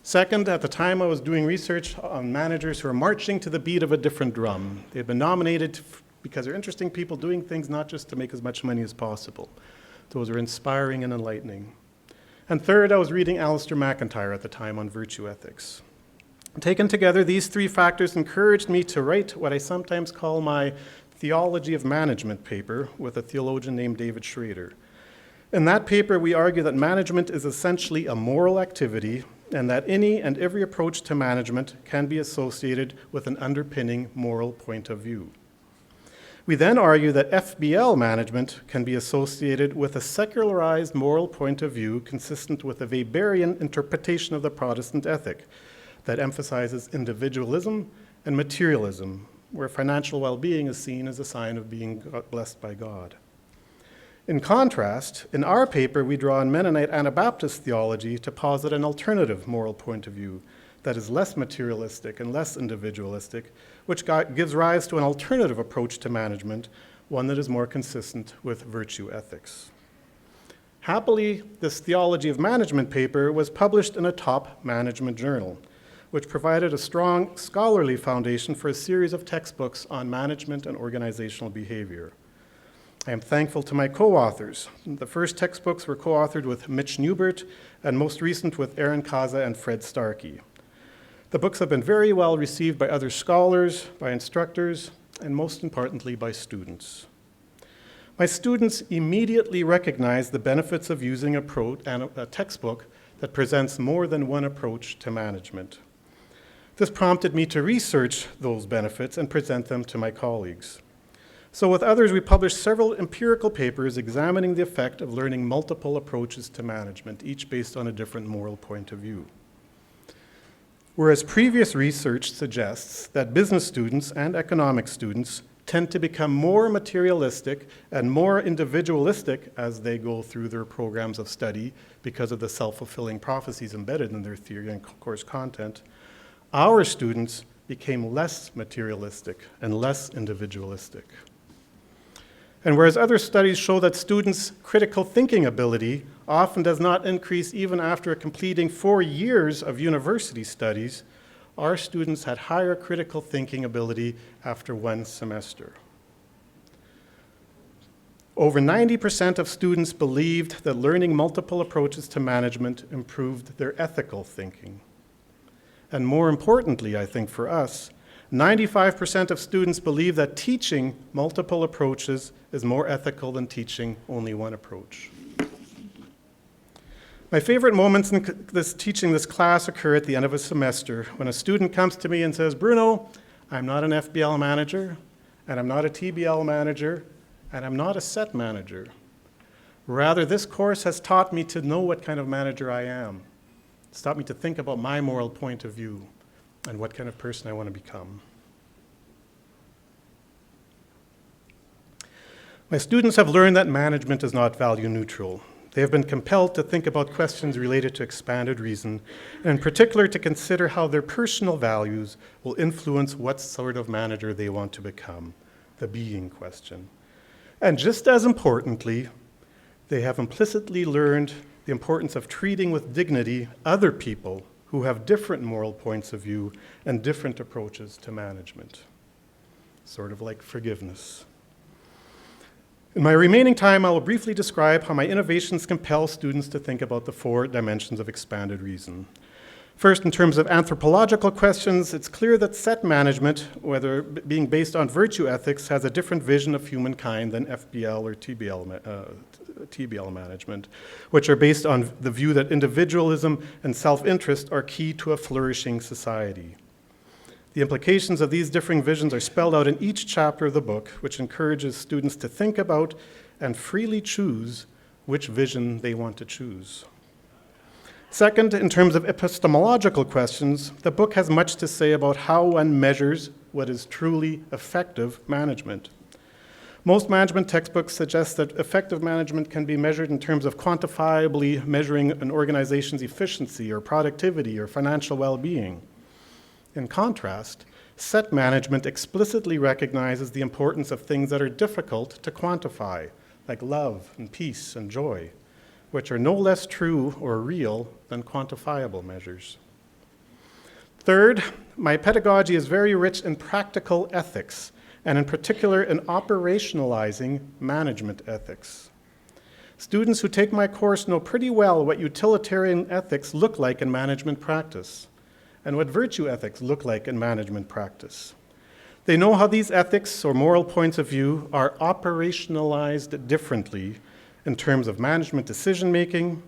Second, at the time I was doing research on managers who are marching to the beat of a different drum. They had been nominated because they're interesting people doing things not just to make as much money as possible. Those are inspiring and enlightening. And third, I was reading Alistair McIntyre at the time on virtue ethics. Taken together, these 3 factors encouraged me to write what I sometimes call my theology of management paper with a theologian named David Schrader. In that paper, we argue that management is essentially a moral activity and that any and every approach to management can be associated with an underpinning moral point of view. We then argue that FBL management can be associated with a secularized moral point of view consistent with a Weberian interpretation of the Protestant ethic that emphasizes individualism and materialism, where financial well-being is seen as a sign of being blessed by God. In contrast, in our paper, we draw on Mennonite Anabaptist theology to posit an alternative moral point of view that is less materialistic and less individualistic, which gives rise to an alternative approach to management, one that is more consistent with virtue ethics. Happily, this theology of management paper was published in a top management journal, which provided a strong scholarly foundation for a series of textbooks on management and organizational behavior. I am thankful to my co-authors. The first textbooks were co-authored with Mitch Newbert, and most recent with Aaron Kaza and Fred Starkey. The books have been very well received by other scholars, by instructors, and most importantly, by students. My students immediately recognized the benefits of using a textbook that presents more than one approach to management. This prompted me to research those benefits and present them to my colleagues. So with others, we published several empirical papers examining the effect of learning multiple approaches to management, each based on a different moral point of view. Whereas previous research suggests that business students and economic students tend to become more materialistic and more individualistic as they go through their programs of study because of the self-fulfilling prophecies embedded in their theory and course content, our students became less materialistic and less individualistic. And whereas other studies show that students' critical thinking ability often does not increase even after completing 4 years of university studies, our students had higher critical thinking ability after 1 semester. Over 90% of students believed that learning multiple approaches to management improved their ethical thinking. And more importantly, I think for us, 95% of students believe that teaching multiple approaches is more ethical than teaching only one approach. My favorite moments in teaching this class occur at the end of a semester when a student comes to me and says, Bruno, I'm not an FBL manager, and I'm not a TBL manager, and I'm not a set manager. Rather, this course has taught me to know what kind of manager I am. It's taught me to think about my moral point of view and what kind of person I want to become. My students have learned that management is not value neutral. They have been compelled to think about questions related to expanded reason, and in particular to consider how their personal values will influence what sort of manager they want to become, the being question. And just as importantly, they have implicitly learned the importance of treating with dignity other people who have different moral points of view and different approaches to management, sort of like forgiveness. In my remaining time, I will briefly describe how my innovations compel students to think about the 4 dimensions of expanded reason. First, in terms of anthropological questions, it's clear that set management, whether being based on virtue ethics, has a different vision of humankind than FBL or TBL management, which are based on the view that individualism and self-interest are key to a flourishing society. The implications of these differing visions are spelled out in each chapter of the book, which encourages students to think about and freely choose which vision they want to choose. Second, in terms of epistemological questions, the book has much to say about how one measures what is truly effective management. Most management textbooks suggest that effective management can be measured in terms of quantifiably measuring an organization's efficiency or productivity or financial well-being. In contrast, set management explicitly recognizes the importance of things that are difficult to quantify, like love and peace and joy, which are no less true or real than quantifiable measures. Third, my pedagogy is very rich in practical ethics, and in particular in operationalizing management ethics. Students who take my course know pretty well what utilitarian ethics look like in management practice, and what virtue ethics look like in management practice. They know how these ethics or moral points of view are operationalized differently in terms of management decision-making,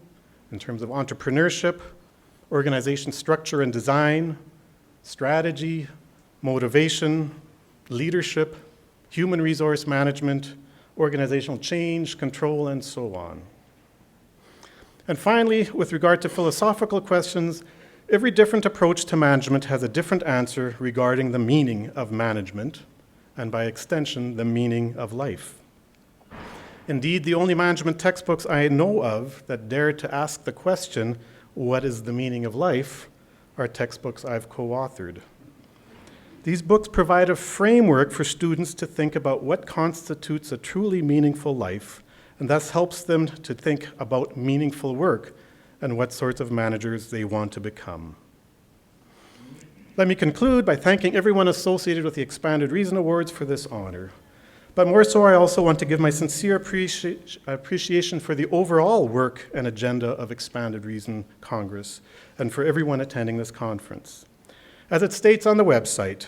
in terms of entrepreneurship, organization structure and design, strategy, motivation, leadership, human resource management, organizational change, control, and so on. And finally, with regard to philosophical questions, every different approach to management has a different answer regarding the meaning of management, and by extension, the meaning of life. Indeed, the only management textbooks I know of that dare to ask the question, what is the meaning of life, are textbooks I've co-authored. These books provide a framework for students to think about what constitutes a truly meaningful life, and thus helps them to think about meaningful work and what sorts of managers they want to become. Let me conclude by thanking everyone associated with the Expanded Reason Awards for this honor. But more so, I also want to give my sincere appreciation for the overall work and agenda of Expanded Reason Congress, and for everyone attending this conference. As it states on the website,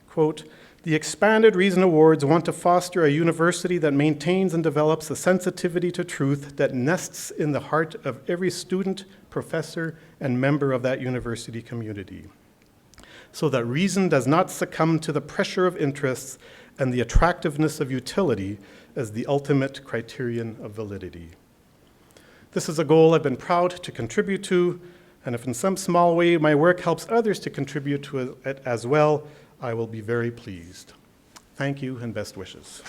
quote, The expanded Reason Awards want to foster a university that maintains and develops a sensitivity to truth that nests in the heart of every student, professor, and member of that university community, so that reason does not succumb to the pressure of interests and the attractiveness of utility as the ultimate criterion of validity. This is a goal I've been proud to contribute to, and if in some small way my work helps others to contribute to it as well, I will be very pleased. Thank you and best wishes.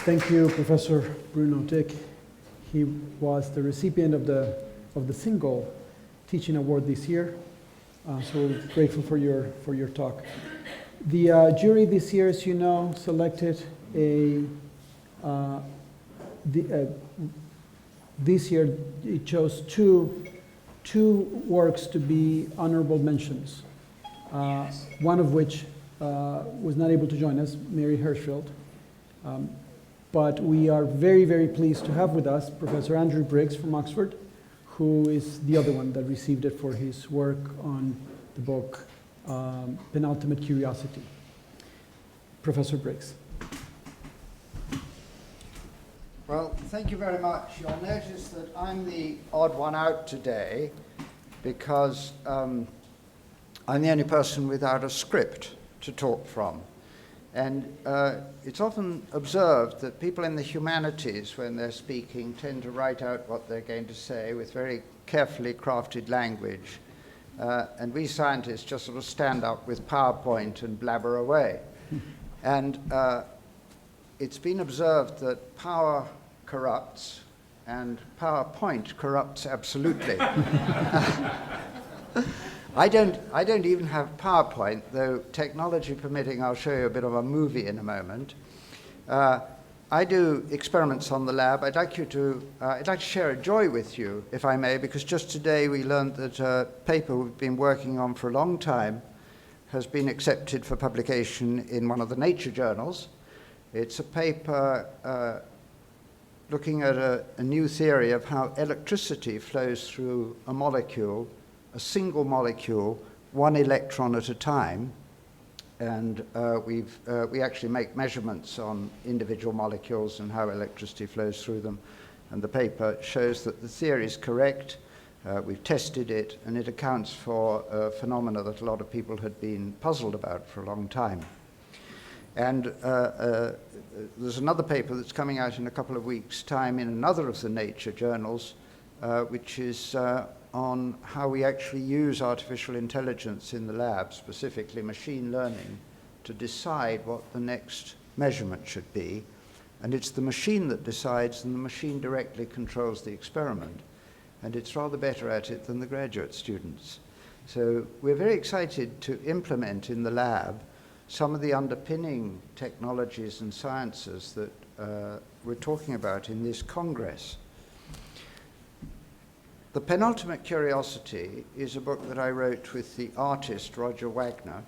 Thank you, Professor Bruno Dyck. He was the recipient of the single teaching award this year, so we're grateful for your talk. The jury this year, as you know, selected this year it chose two works to be honorable mentions, one of which was not able to join us, Mary Hirschfeld. But we are very, very pleased to have with us Professor Andrew Briggs from Oxford, who is the other one that received it for his work on the book Penultimate Curiosity. Professor Briggs. Well, thank you very much. You'll notice that I'm the odd one out today because I'm the only person without a script to talk from. And it's often observed that people in the humanities, when they're speaking, tend to write out what they're going to say with very carefully crafted language. And we scientists just sort of stand up with PowerPoint and blabber away. And it's been observed that power corrupts and PowerPoint corrupts absolutely. I don't even have PowerPoint, though technology permitting, I'll show you a bit of a movie in a moment. I do experiments on the lab. I'd like to share a joy with you, if I may, because just today we learned that a paper we've been working on for a long time has been accepted for publication in one of the Nature journals. It's a paper looking at a new theory of how electricity flows through a molecule, a single molecule, one electron at a time. And we actually make measurements on individual molecules and how electricity flows through them. And the paper shows that the theory is correct. We've tested it, and it accounts for a phenomena that a lot of people had been puzzled about for a long time. And there's another paper that's coming out in a couple of weeks' time in another of the Nature journals, which is on how we actually use artificial intelligence in the lab, specifically machine learning, to decide what the next measurement should be. And it's the machine that decides, and the machine directly controls the experiment. And it's rather better at it than the graduate students. So we're very excited to implement in the lab some of the underpinning technologies and sciences that we're talking about in this Congress. The Penultimate Curiosity is a book that I wrote with the artist Roger Wagner.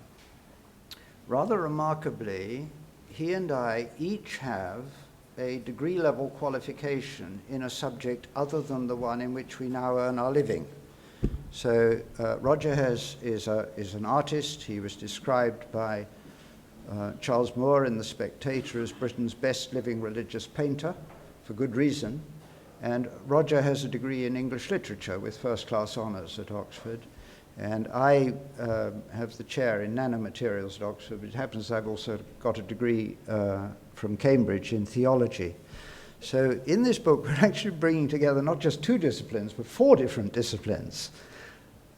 Rather remarkably, he and I each have a degree-level qualification in a subject other than the one in which we now earn our living. So Roger is an artist. He was described by Charles Moore in The Spectator as Britain's best living religious painter, for good reason. And Roger has a degree in English literature with first-class honors at Oxford. And I have the chair in nanomaterials at Oxford. It happens I've also got a degree from Cambridge in theology. So in this book, we're actually bringing together not just two disciplines, but 4 different disciplines.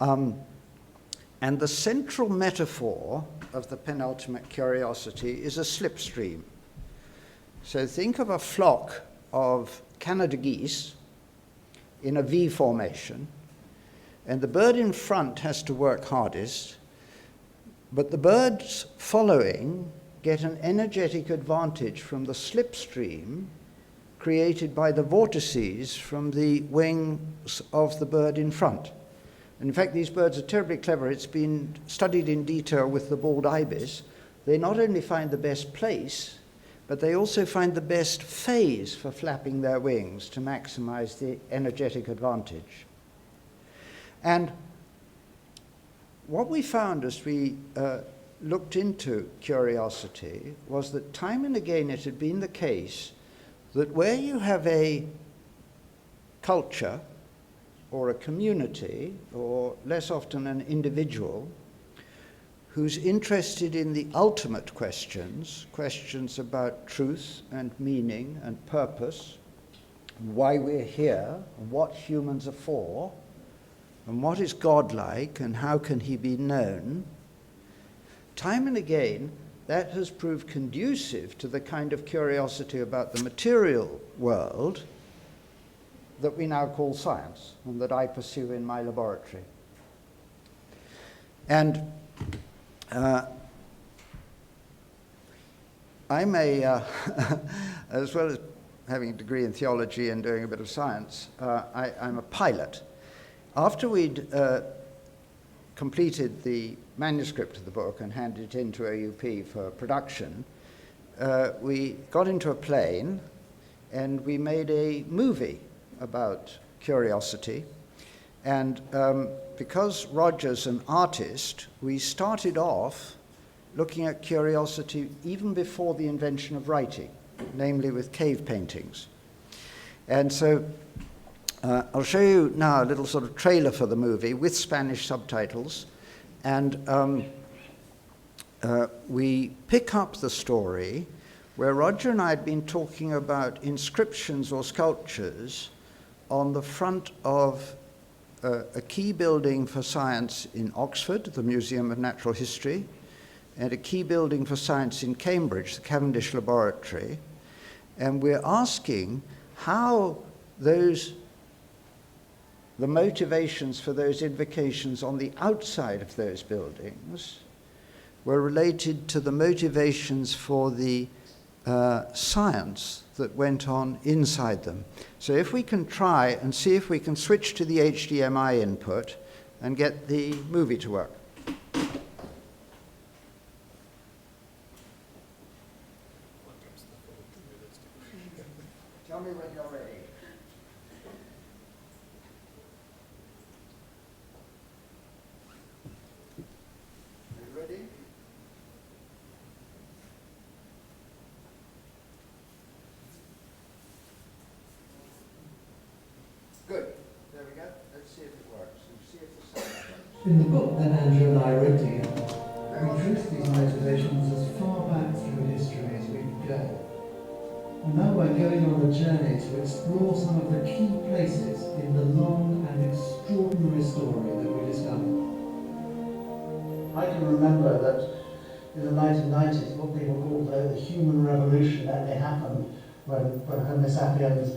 And the central metaphor of the Penultimate Curiosity is a slipstream. So think of a flock of Canada geese in a V formation, and the bird in front has to work hardest, but the birds following get an energetic advantage from the slipstream created by the vortices from the wings of the bird in front. And in fact, these birds are terribly clever. It's been studied in detail with the bald ibis. They not only find the best place, but they also find the best phase for flapping their wings to maximize the energetic advantage. And what we found as we looked into curiosity was that time and again it had been the case that where you have a culture or a community, or less often an individual, who's interested in the ultimate questions, questions about truth and meaning and purpose, why we're here, and what humans are for, and what is God like, and how can he be known, time and again, that has proved conducive to the kind of curiosity about the material world that we now call science, and that I pursue in my laboratory. And I'm as well as having a degree in theology and doing a bit of science, I'm a pilot. After we'd completed the manuscript of the book and handed it in to OUP for production, we got into a plane and we made a movie about curiosity. And because Roger's an artist, we started off looking at curiosity even before the invention of writing, namely with cave paintings. And so I'll show you now a little sort of trailer for the movie with Spanish subtitles. And we pick up the story where Roger and I had been talking about inscriptions or sculptures on the front of a key building for science in Oxford, the Museum of Natural History, and a key building for science in Cambridge, the Cavendish Laboratory. And we're asking how the motivations for those invocations on the outside of those buildings were related to the motivations for the science that went on inside them. So if we can try and see if we can switch to the HDMI input and get the movie to work. Tell me when you're ready. Are you ready? Good. There we go. Let's see if it works. Let's see if the sound works. In the book that Andrew and I read together, we trace these motivations as far back through history as we could go. And now we're going on a journey to explore some of the key places in the long and extraordinary story that we discovered. I can remember that in the 1990s, what people called the human revolution only happened when Homo sapiens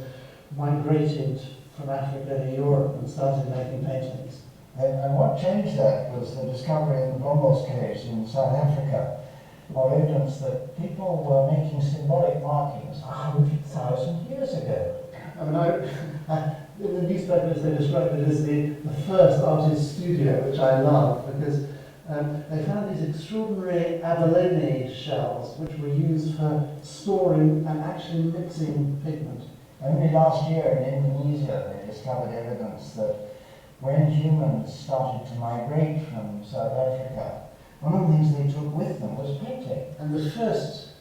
migrated from Africa to Europe and started making paintings. And what changed that was the discovery in the Bombos caves in South Africa of evidence that people were making symbolic markings 100,000 years ago. I mean, in the newspapers they described it as the first artist studio, which I love, because they found these extraordinary abalone shells which were used for storing and actually mixing pigment. Only last year in Indonesia they discovered evidence that when humans started to migrate from South Africa, one of the things they took with them was painting. And the first,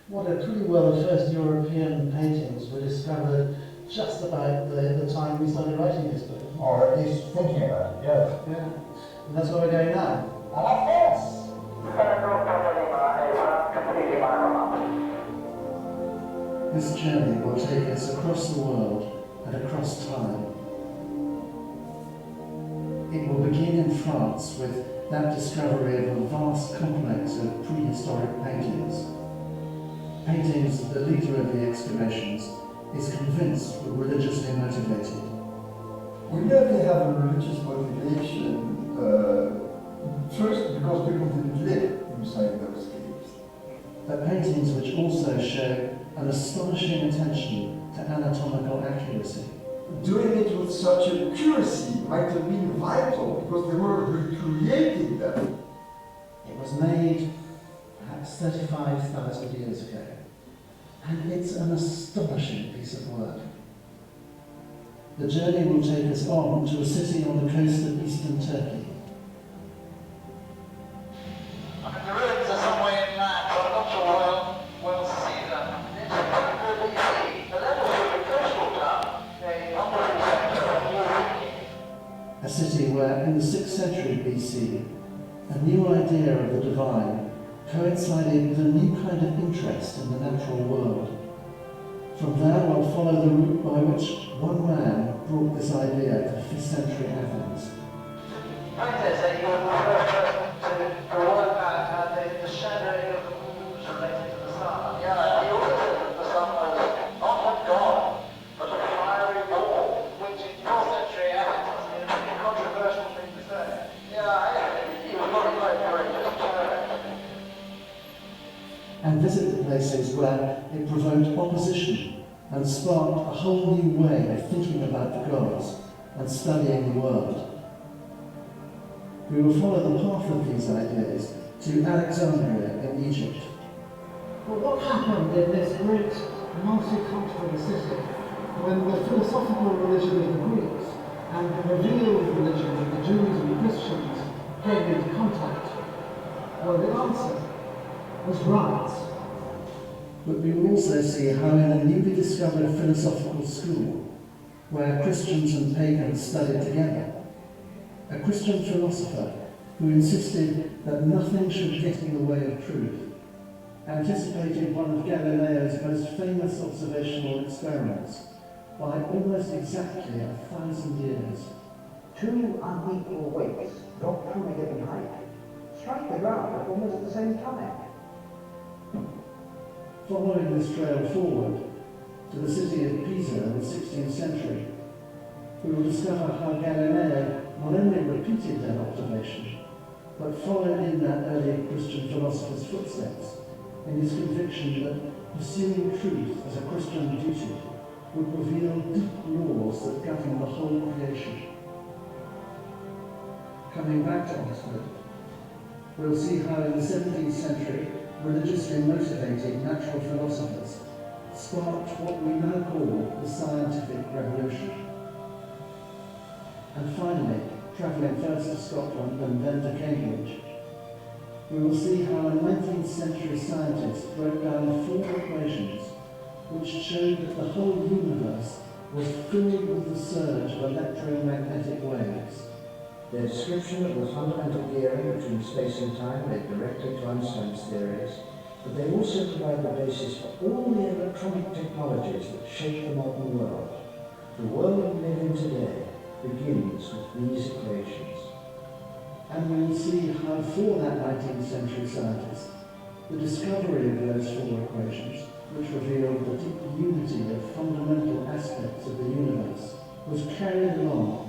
the first European paintings were discovered just about the time we started writing this book. Or at least thinking about it, yes. Yeah. And that's where we're going now. I like this! This journey will take us across the world and across time. It will begin in France with that discovery of a vast complex of prehistoric paintings. Paintings that the leader of the excavations is convinced were religiously motivated. We know they have a religious motivation, first because people didn't live inside those caves. But paintings which also show an astonishing attention to anatomical accuracy. Doing it with such accuracy might have been vital because they were recreating them. It was made perhaps 35,000 years ago. and it's an astonishing piece of work. The journey will take us on to a city on the coast of eastern Turkey. I mean, the ruins are somewhere in that, but I'm not sure we'll see them. It's a BC. The level should be crystal clear. A city where, in the 6th century BC, a new idea of the divine coincided with a new kind of interest in the natural world. From there, we'll follow the route by which one man brought this idea to 5th century Athens. Writers say you were the first person to work out the shadowing of the moons related to the sun. Yeah, he also said that the sun was not a god, but a fiery ball, which in 4th century Athens is a controversial thing to say. Yeah, I think he was probably quite courageous. And visited places where it provoked opposition and sparked a whole new way of thinking about the gods and studying the world. We will follow the path of these ideas to Alexandria in Egypt. Well, what happened in this great multicultural city when the philosophical religion of the Greeks and the revealed religion of the Jews and Christians came into contact? Well, the answer was right. But we will also see how in a newly discovered philosophical school, where Christians and pagans studied together, a Christian philosopher who insisted that nothing should get in the way of truth, anticipated one of Galileo's most famous observational experiments by almost exactly 1,000 years. Two unequal weights dropped from a given height strike the ground at almost the same time. Following this trail forward to the city of Pisa in the 16th century, we will discover how Galileo not only repeated that observation, but followed in that early Christian philosopher's footsteps in his conviction that pursuing truth as a Christian duty would reveal deep laws that govern the whole creation. Coming back to Oxford, we'll see how in the 17th century, religiously motivated natural philosophers sparked what we now call the scientific revolution. And finally, travelling first to Scotland and then to Cambridge, we will see how a 19th century scientist broke down 4 equations which showed that the whole universe was filled with the surge of electromagnetic waves. Their description of the fundamental gearing between space and time led directly to Einstein's theories, but they also provide the basis for all the electronic technologies that shape the modern world. The world we live in today begins with these equations. And we will see how for that 19th century scientist, the discovery of those 4 equations, which revealed the deep unity of fundamental aspects of the universe, was carried along.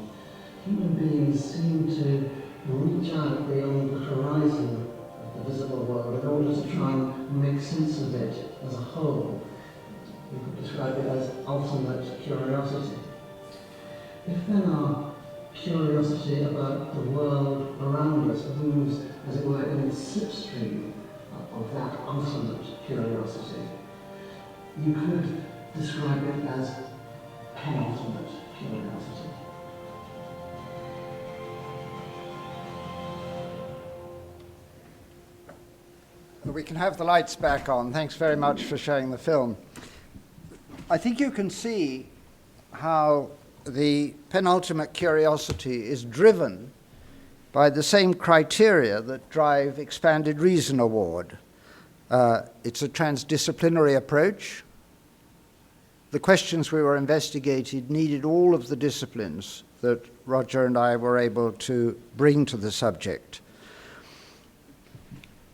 Human beings seem to reach out beyond the horizon of the visible world in order to try and make sense of it as a whole. We could describe it as ultimate curiosity. If then our curiosity about the world around us moves, as it were, in the slipstream of that ultimate curiosity, you could describe it as penultimate curiosity. We can have the lights back on. Thanks very much for showing the film. I think you can see how the penultimate curiosity is driven by the same criteria that drive Expanded Reason Award. It's a transdisciplinary approach. The questions we were investigating needed all of the disciplines that Roger and I were able to bring to the subject.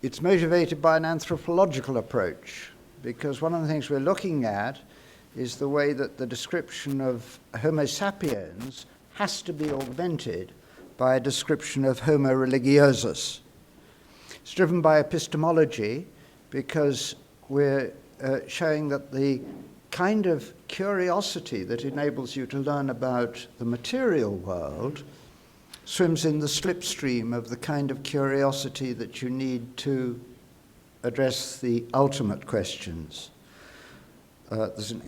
It's motivated by an anthropological approach, because one of the things we're looking at is the way that the description of Homo sapiens has to be augmented by a description of Homo religiosus. It's driven by epistemology, because we're showing that the kind of curiosity that enables you to learn about the material world swims in the slipstream of the kind of curiosity that you need to address the ultimate questions. there's an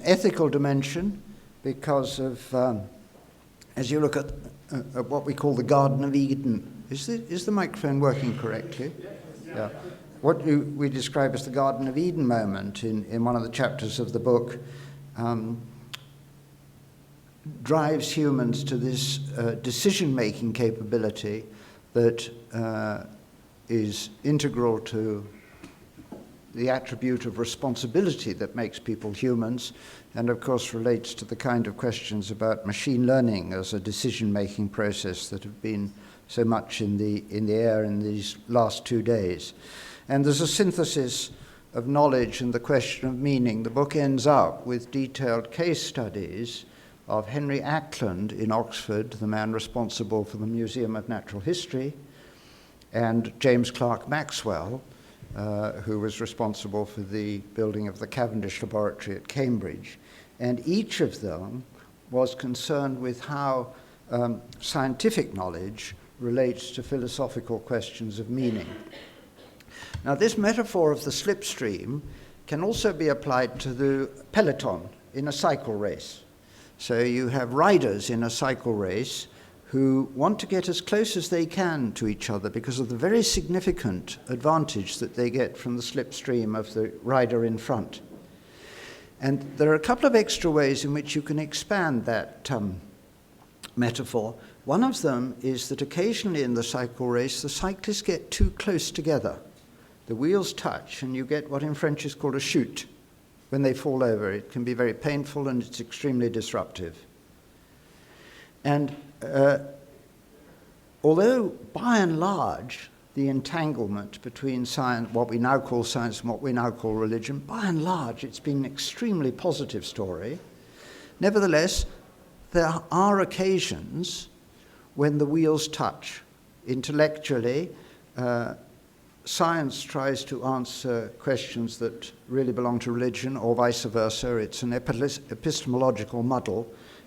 ethical dimension because of, as you look at what we call the Garden of Eden. Is the microphone working correctly? Yeah. What we describe as the Garden of Eden moment in one of the chapters of the book drives humans to this decision-making capability that is integral to the attribute of responsibility that makes people humans, and of course relates to the kind of questions about machine learning as a decision-making process that have been so much in the air in these last 2 days. And there's a synthesis of knowledge and the question of meaning. The book ends up with detailed case studies of Henry Ackland in Oxford, the man responsible for the Museum of Natural History, and James Clerk Maxwell, who was responsible for the building of the Cavendish Laboratory at Cambridge. And each of them was concerned with how scientific knowledge relates to philosophical questions of meaning. Now, this metaphor of the slipstream can also be applied to the peloton in a cycle race. So you have riders in a cycle race who want to get as close as they can to each other because of the very significant advantage that they get from the slipstream of the rider in front. And there are a couple of extra ways in which you can expand that metaphor. One of them is that occasionally in the cycle race, the cyclists get too close together. The wheels touch, and you get what in French is called a chute. When they fall over, it can be very painful and it's extremely disruptive. And although by and large, the entanglement between science, what we now call science and what we now call religion, by and large, it's been an extremely positive story. Nevertheless, there are occasions when the wheels touch. Intellectually, science tries to answer questions that really belong to religion or vice versa. It's an epistemological muddle,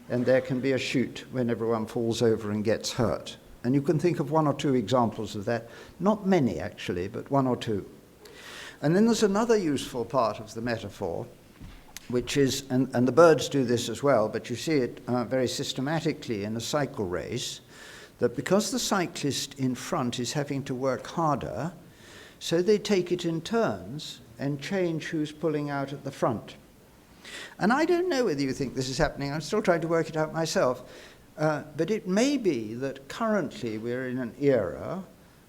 and there can be a chute when everyone falls over and gets hurt. And you can think of one or two examples of that. Not many, actually, but one or two. And then there's another useful part of the metaphor, which is, and the birds do this as well, but you see it very systematically in a cycle race, that because the cyclist in front is having to work harder, so they take it in turns and change who's pulling out at the front. And I don't know whether you think this is happening. I'm still trying to work it out myself. But it may be that currently we're in an era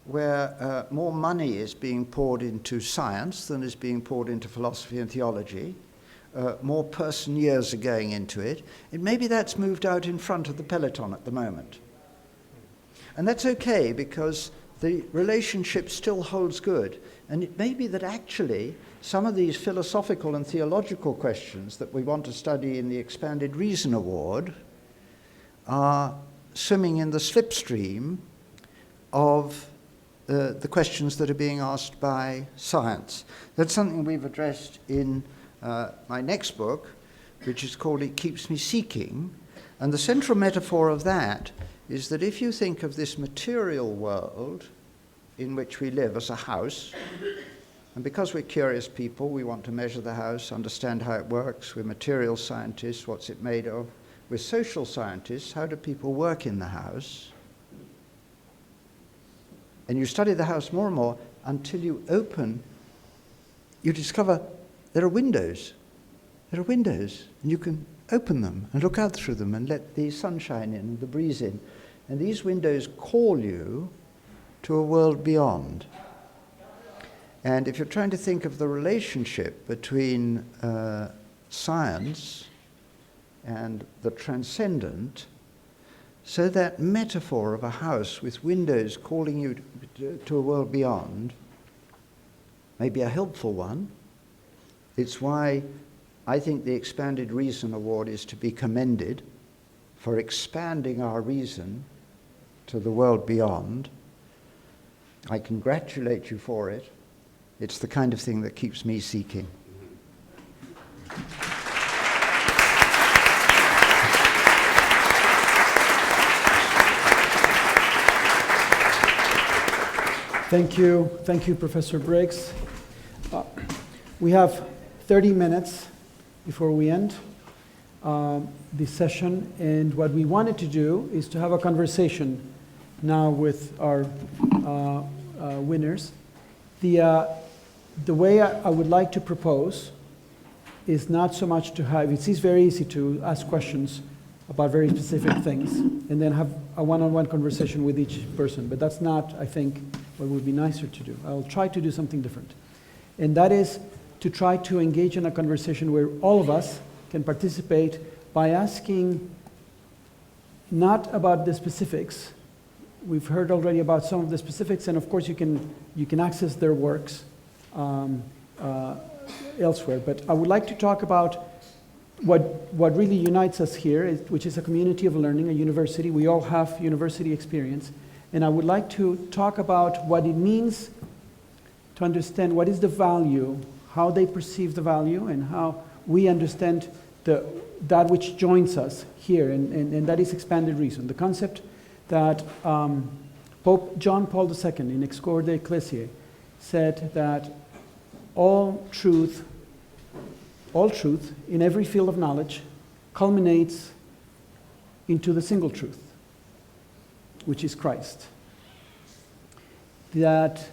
where more money is being poured into science than is being poured into philosophy and theology. More person years are going into it. It may be that's moved out in front of the peloton at the moment. And that's okay, because the relationship still holds good. And it may be that actually some of these philosophical and theological questions that we want to study in the Expanded Reason Award are swimming in the slipstream of the questions that are being asked by science. That's something we've addressed in my next book, which is called It Keeps Me Seeking. And the central metaphor of that is that if you think of this material world in which we live as a house, and because we're curious people, we want to measure the house, understand how it works. We're material scientists, what's it made of? We're social scientists, how do people work in the house? And you study the house more and more until you open, you discover there are windows. There are windows, and you can open them and look out through them and let the sunshine in and the breeze in. And these windows call you to a world beyond. And if you're trying to think of the relationship between science and the transcendent, so that metaphor of a house with windows calling you to a world beyond may be a helpful one. It's why I think the Expanded Reason Award is to be commended for expanding our reason to the world beyond. I congratulate you for it. It's the kind of thing that keeps me seeking. Thank you, Professor Briggs. We have 30 minutes before we end this session, and what we wanted to do is to have a conversation now with our winners. The way I would like to propose is not so much to have, it's very easy to ask questions about very specific things and then have a one-on-one conversation with each person, but that's not, I think, what would be nicer to do. I'll try to do something different, and that is to try to engage in a conversation where all of us can participate by asking not about the specifics. We've heard already about some of the specifics, and of course you can access their works elsewhere. But I would like to talk about what really unites us here, which is a community of learning, a university. We all have university experience, and I would like to talk about what it means to understand what is the value, how they perceive the value, and how we understand that which joins us here, and that is expanded reason. The concept that Pope John Paul II in Ex Corde Ecclesiae said that all truth in every field of knowledge culminates into the single truth, which is Christ. That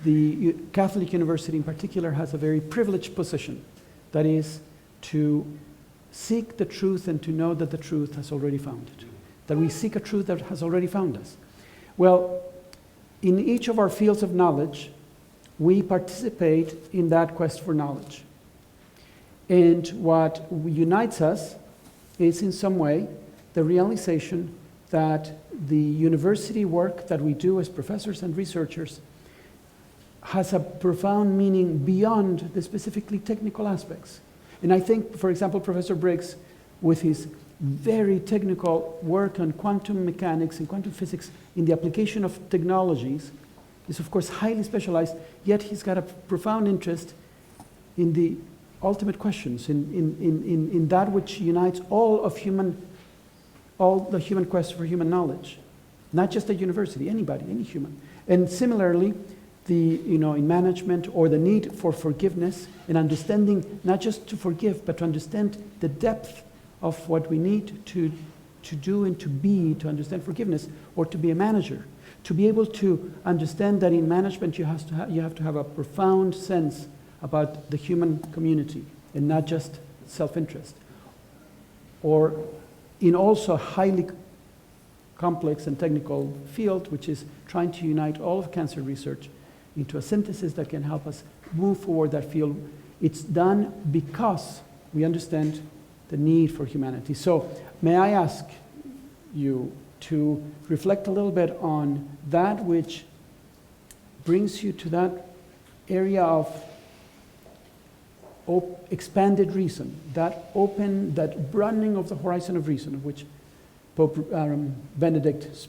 the Catholic University in particular has a very privileged position, that is to seek the truth and to know that the truth has already found it. That we seek a truth that has already found us. Well, in each of our fields of knowledge, we participate in that quest for knowledge. And what unites us is in some way the realization that the university work that we do as professors and researchers has a profound meaning beyond the specifically technical aspects. And I think, for example, Professor Briggs, with his very technical work on quantum mechanics and quantum physics in the application of technologies, is of course highly specialized, yet he's got a profound interest in the ultimate questions, in that which unites all the human quest for human knowledge. Not just a university, anybody, any human. And similarly, in management, or the need for forgiveness and understanding, not just to forgive, but to understand the depth of what we need to do and to be, to understand forgiveness, or to be a manager. To be able to understand that in management you have to have a profound sense about the human community and not just self-interest. Or in also a highly complex and technical field, which is trying to unite all of cancer research into a synthesis that can help us move forward that field. It's done because we understand the need for humanity. So may I ask you to reflect a little bit on that which brings you to that area of expanded reason, that broadening of the horizon of reason, of which Pope Benedict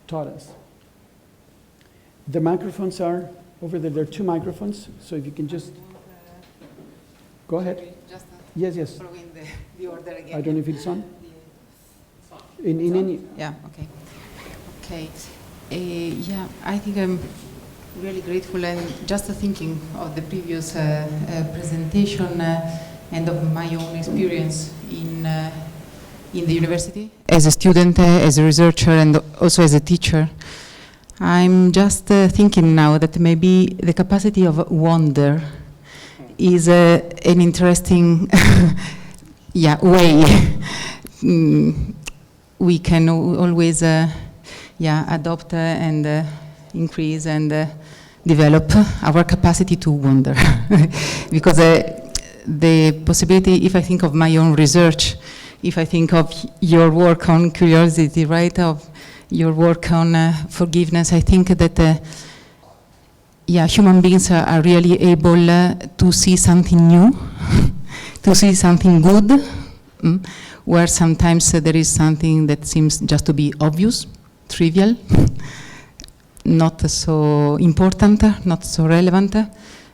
taught us. The microphones are over there. There are two microphones, so if you can just go ahead. Just Yes. following the order again. I don't know if it's on. In any. Yeah. Okay. Yeah, I think I'm really grateful, and just thinking of the previous presentation and of my own experience in the university as a student, as a researcher, and also as a teacher. I'm just thinking now that maybe the capacity of wonder is an interesting way. We can always adopt and increase and develop our capacity to wonder. Because the possibility, if I think of my own research, if I think of your work on curiosity, right, of your work on forgiveness, I think that human beings are really able to see something new, to see something good, where sometimes there is something that seems just to be obvious, trivial, not so important, not so relevant.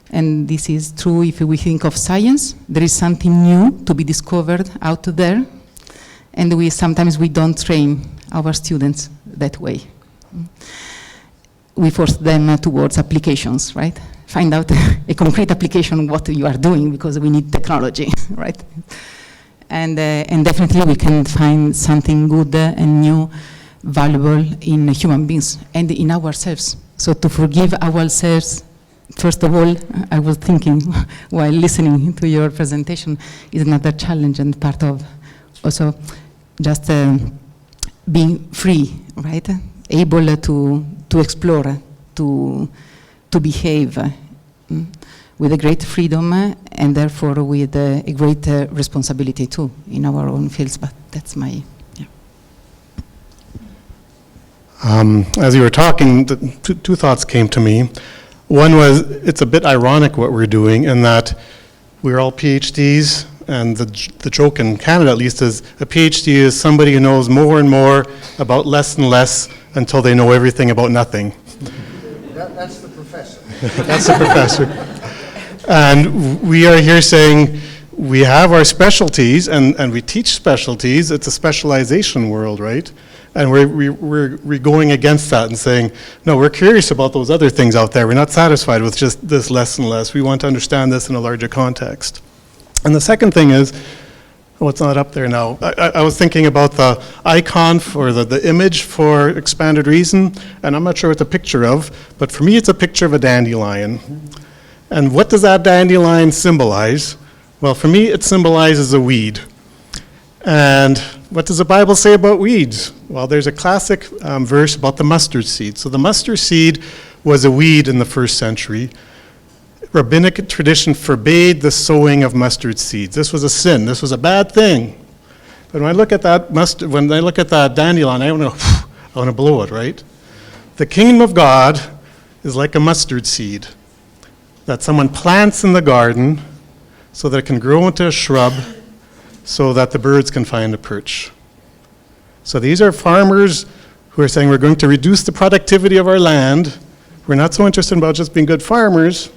And this is true if we think of science. There is something new to be discovered out there, and sometimes we don't train our students that way. We force them towards applications, right? find out a concrete application of what you are doing, because we need technology, right? And definitely we can find something good and new, valuable in human beings and in ourselves. So to forgive ourselves, first of all, I was thinking while listening to your presentation, is another challenge and part of also just being free, right? Able to explore, to behave with a great freedom and therefore with a great responsibility too in our own fields. But that's my, yeah. As you were talking, two thoughts came to me. One was, it's a bit ironic what we're doing in that we're all PhDs, and the joke in Canada at least is a PhD is somebody who knows more and more about less and less until they know everything about nothing. That's the professor. That's the professor. And we are here saying we have our specialties and we teach specialties. It's a specialization world, right? And we're going against that and saying, no, we're curious about those other things out there. We're not satisfied with just this less and less. We want to understand this in a larger context. And the second thing is, oh, it's not up there now. I was thinking about the icon for the image for expanded reason, and I'm not sure what the picture of, but for me it's a picture of a dandelion. And what does that dandelion symbolize? Well, for me it symbolizes a weed. And what does the Bible say about weeds? Well, there's a classic verse about the mustard seed. So the mustard seed was a weed in the first century. Rabbinic tradition forbade the sowing of mustard seeds. This was a sin. This was a bad thing. But when I look at that dandelion, I want to blow it, right? The kingdom of God is like a mustard seed that someone plants in the garden so that it can grow into a shrub so that the birds can find a perch. So these are farmers who are saying we're going to reduce the productivity of our land. We're not so interested about just being good farmers.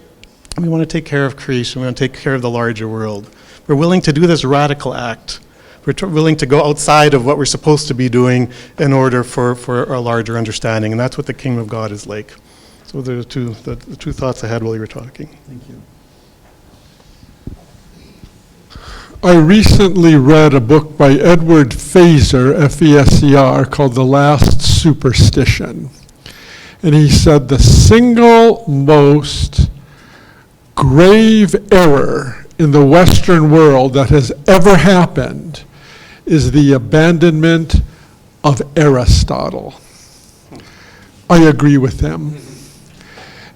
We want to take care of creation. We want to take care of the larger world. We're willing to do this radical act. We're willing to go outside of what we're supposed to be doing in order for a larger understanding. And that's what the kingdom of God is like. So there are the two thoughts I had while you were talking. Thank you. I recently read a book by Edward Feser, F-E-S-E-R, called The Last Superstition. And he said the single most grave error in the Western world that has ever happened is the abandonment of Aristotle. I agree with him.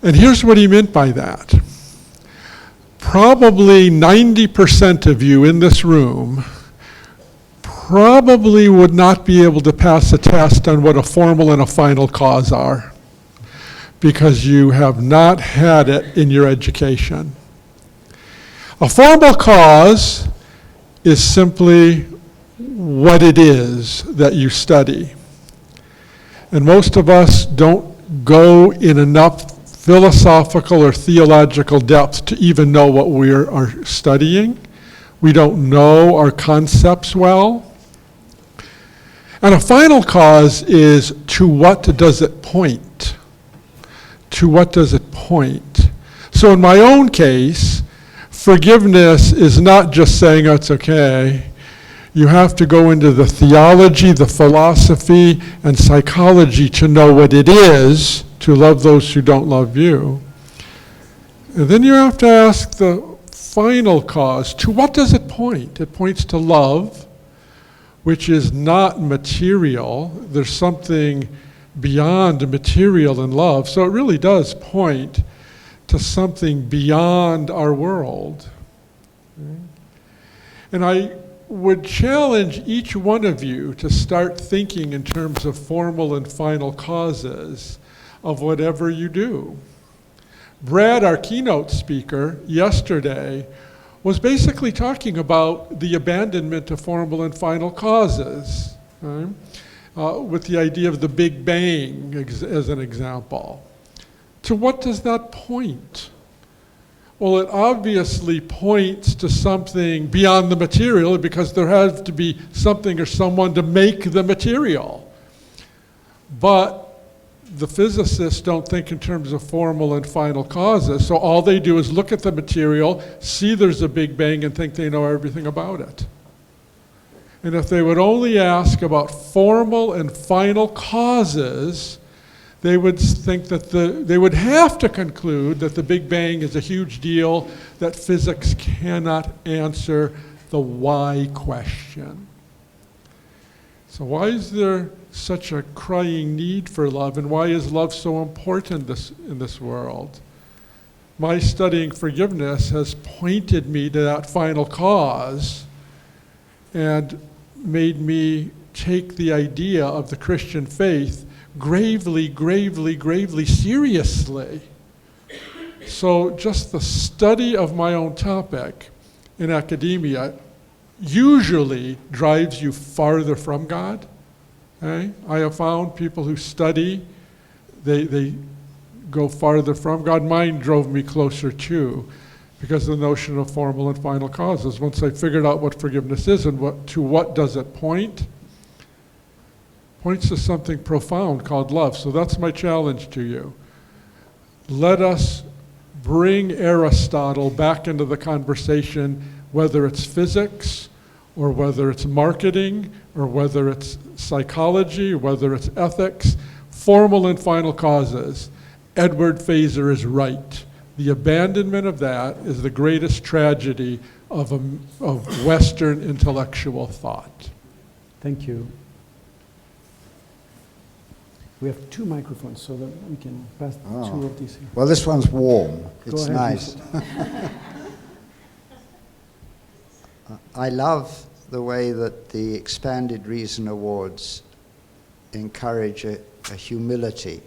And here's what he meant by that. Probably 90% of you in this room probably would not be able to pass a test on what a formal and a final cause are, because you have not had it in your education. A formal cause is simply what it is that you study. And most of us don't go in enough philosophical or theological depth to even know what we are studying. We don't know our concepts well. And a final cause is, to what does it point? To what does it point? So in my own case, forgiveness is not just saying, oh, it's okay. You have to go into the theology, the philosophy, and psychology to know what it is to love those who don't love you. And then you have to ask the final cause, to what does it point? It points to love, which is not material. There's something beyond material in love. So it really does point to something beyond our world. And I would challenge each one of you to start thinking in terms of formal and final causes of whatever you do. Brad, our keynote speaker yesterday, was basically talking about the abandonment of formal and final causes, right? With the idea of the Big Bang as an example. To what does that point? Well, it obviously points to something beyond the material, because there has to be something or someone to make the material. But the physicists don't think in terms of formal and final causes, so all they do is look at the material, see there's a Big Bang, and think they know everything about it. And if they would only ask about formal and final causes, they would think that they would have to conclude that the Big Bang is a huge deal, that physics cannot answer the why question. So why is there such a crying need for love, and why is love so important in this world? My studying forgiveness has pointed me to that final cause and made me take the idea of the Christian faith gravely, gravely, gravely seriously. So just the study of my own topic in academia usually drives you farther from God. Okay? I have found people who study, they go farther from God. Mine drove me closer too, because of the notion of formal and final causes. Once I figured out what forgiveness is and what does it point, points to something profound called love. So that's my challenge to you. Let us bring Aristotle back into the conversation, whether it's physics, or whether it's marketing, or whether it's psychology, or whether it's ethics. Formal and final causes. Edward Feser is right. The abandonment of that is the greatest tragedy of Western intellectual thought. Thank you. We have 2 microphones so that we can pass 2 of these here. Well, this one's warm. It's ahead, nice. I love the way that the Expanded Reason Awards encourage a humility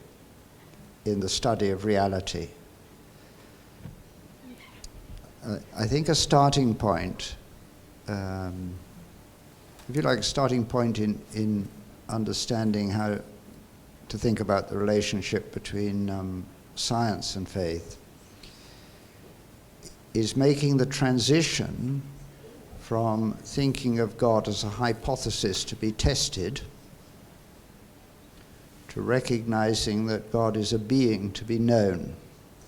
in the study of reality. I think a starting point, if you like, a starting point in understanding how to think about the relationship between science and faith is making the transition from thinking of God as a hypothesis to be tested to recognizing that God is a being to be known,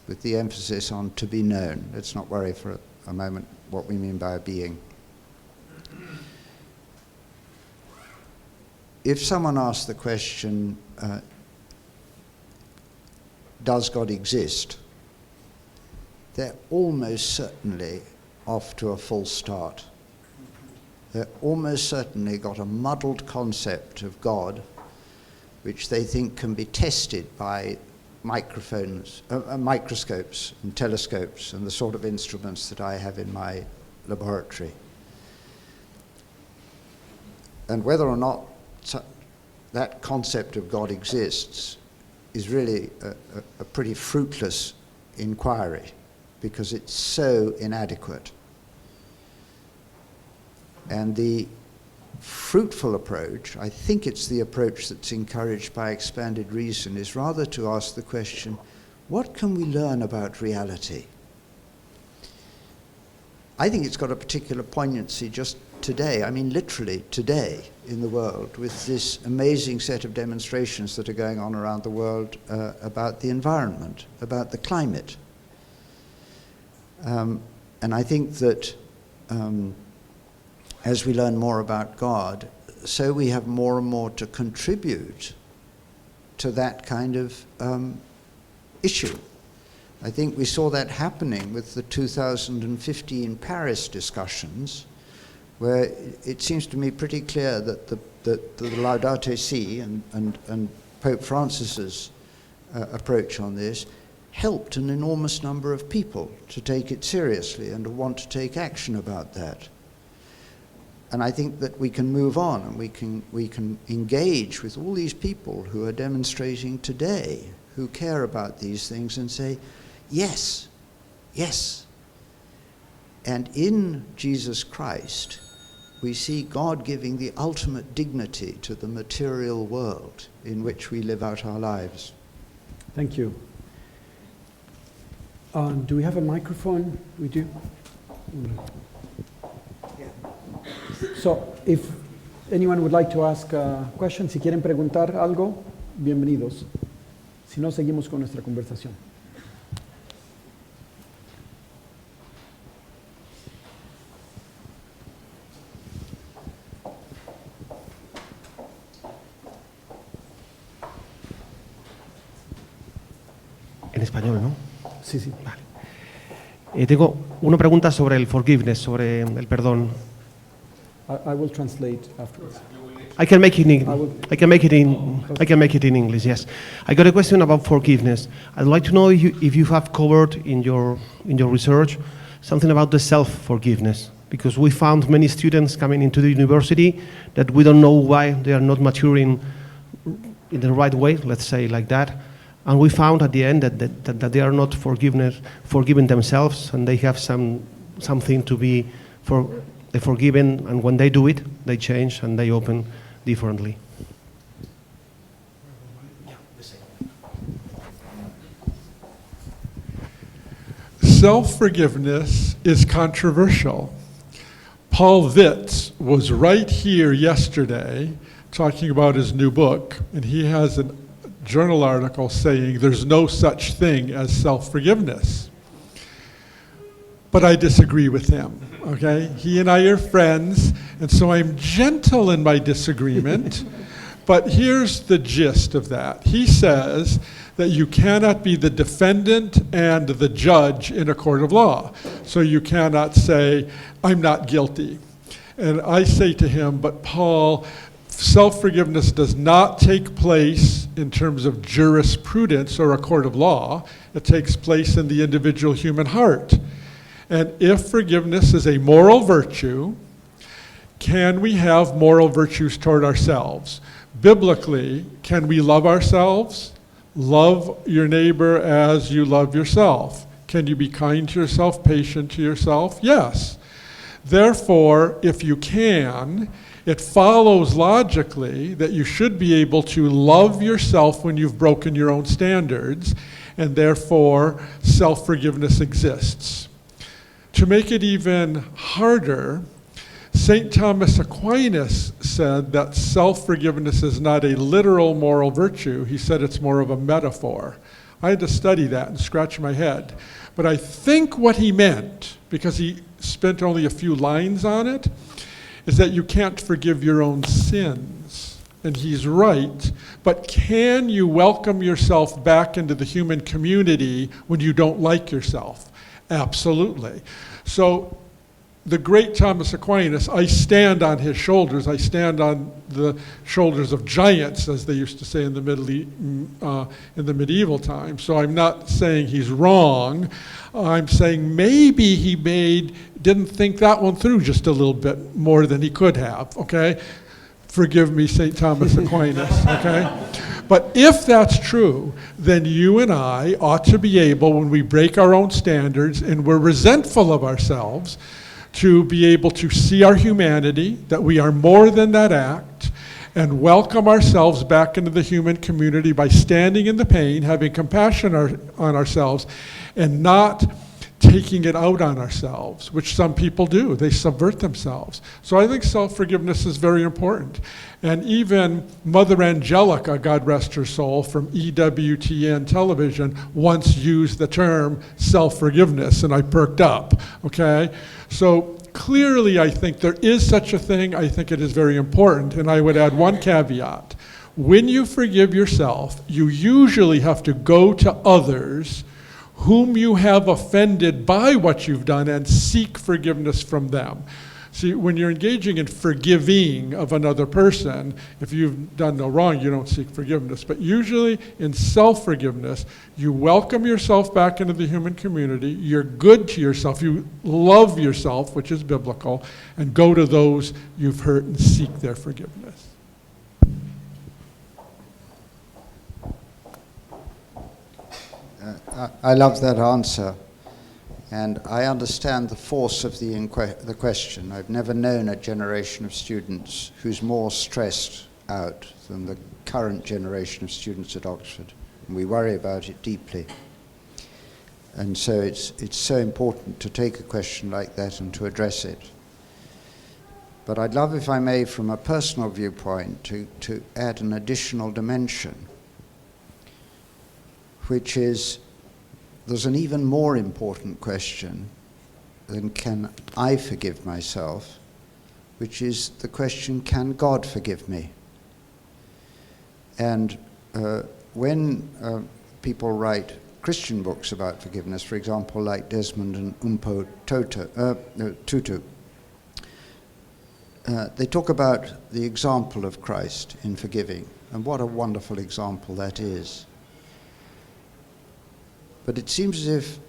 with the emphasis on to be known. Let's not worry for a moment what we mean by a being. If someone asks the question, does God exist? They're almost certainly off to a false start. They're almost certainly got a muddled concept of God, which they think can be tested by microscopes and telescopes and the sort of instruments that I have in my laboratory. And whether or not that concept of God exists is really a pretty fruitless inquiry, because it's so inadequate. And the fruitful approach, I think it's the approach that's encouraged by expanded reason, is rather to ask the question, what can we learn about reality? I think it's got a particular poignancy just today, I mean literally today in the world, with this amazing set of demonstrations that are going on around the world about the environment, about the climate. And I think that as we learn more about God, so we have more and more to contribute to that kind of issue. I think we saw that happening with the 2015 Paris discussions, where it seems to me pretty clear that the Laudato Si and Pope Francis's approach on this helped an enormous number of people to take it seriously and to want to take action about that. And I think that we can move on, and we can engage with all these people who are demonstrating today, who care about these things, and say, yes, yes. And in Jesus Christ, we see God giving the ultimate dignity to the material world in which we live out our lives. Thank you. Do we have a microphone? We do? So, if anyone would like to ask a question, si quieren preguntar algo, bienvenidos. Si no, seguimos con nuestra conversación. En español, ¿no? Sí, sí. Vale. Tengo una pregunta sobre el forgiveness, sobre el perdón. I will translate afterwards. I can make it in English. Yes, I got a question about forgiveness. I'd like to know if you have covered in your research something about the self-forgiveness, because we found many students coming into the university that we don't know why they are not maturing in the right way. Let's say like that. And we found at the end that they are not forgiving themselves, and they have something to be forgiven, and when they do it, they change and they open differently. Self-forgiveness is controversial. Paul Vitz was right here yesterday talking about his new book, and he has a journal article saying there's no such thing as self-forgiveness. But I disagree with him, okay? He and I are friends, and so I'm gentle in my disagreement. But here's the gist of that. He says that you cannot be the defendant and the judge in a court of law. So you cannot say, I'm not guilty. And I say to him, but Paul, self-forgiveness does not take place in terms of jurisprudence or a court of law. It takes place in the individual human heart. And if forgiveness is a moral virtue, can we have moral virtues toward ourselves? Biblically, can we love ourselves? Love your neighbor as you love yourself. Can you be kind to yourself, patient to yourself? Yes. Therefore, if you can, it follows logically that you should be able to love yourself when you've broken your own standards, and therefore self-forgiveness exists. To make it even harder, St. Thomas Aquinas said that self-forgiveness is not a literal moral virtue. He said it's more of a metaphor. I had to study that and scratch my head. But I think what he meant, because he spent only a few lines on it, is that you can't forgive your own sins. And he's right. But can you welcome yourself back into the human community when you don't like yourself? Absolutely. So the great Thomas Aquinas, I stand on his shoulders. I stand on the shoulders of giants, as they used to say in the medieval times. So I'm not saying he's wrong. I'm saying maybe he didn't think that one through just a little bit more than he could have, okay? Forgive me, St. Thomas Aquinas, okay? But if that's true, then you and I ought to be able, when we break our own standards and we're resentful of ourselves, to be able to see our humanity, that we are more than that act, and welcome ourselves back into the human community by standing in the pain, having compassion on ourselves, and not taking it out on ourselves, which some people do. They subvert themselves. So I think self-forgiveness is very important. And even Mother Angelica, God rest her soul, from EWTN television, once used the term self-forgiveness, and I perked up, okay? So clearly I think there is such a thing. I think it is very important, and I would add one caveat. When you forgive yourself, you usually have to go to others whom you have offended by what you've done and seek forgiveness from them. See, when you're engaging in forgiving of another person, if you've done no wrong, you don't seek forgiveness. But usually in self-forgiveness, you welcome yourself back into the human community, you're good to yourself, you love yourself, which is biblical, and go to those you've hurt and seek their forgiveness. I love that answer, and I understand the force of the question. I've never known a generation of students who's more stressed out than the current generation of students at Oxford, and we worry about it deeply. And so it's so important to take a question like that and to address it. But I'd love, if I may, from a personal viewpoint, to add an additional dimension. which is, there's an even more important question than can I forgive myself, which is the question, can God forgive me? And when people write Christian books about forgiveness, for example, like Desmond and Umpo Tutu, they talk about the example of Christ in forgiving, and what a wonderful example that is. But it seems as if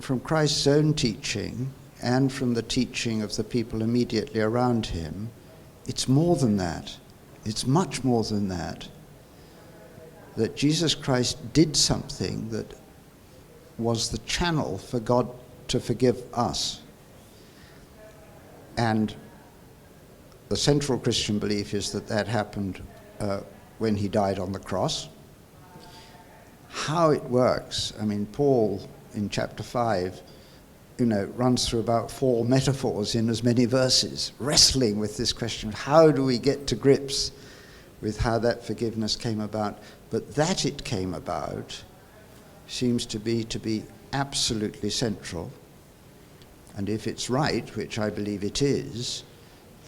from Christ's own teaching and from the teaching of the people immediately around him, it's more than that. It's much more than that. That Jesus Christ did something that was the channel for God to forgive us. And the central Christian belief is that that happened when he died on the cross. How it works, I mean, Paul in chapter 5, runs through about 4 metaphors in as many verses, wrestling with this question of how do we get to grips with how that forgiveness came about. But that it came about seems to be absolutely central. And if it's right, which I believe it is,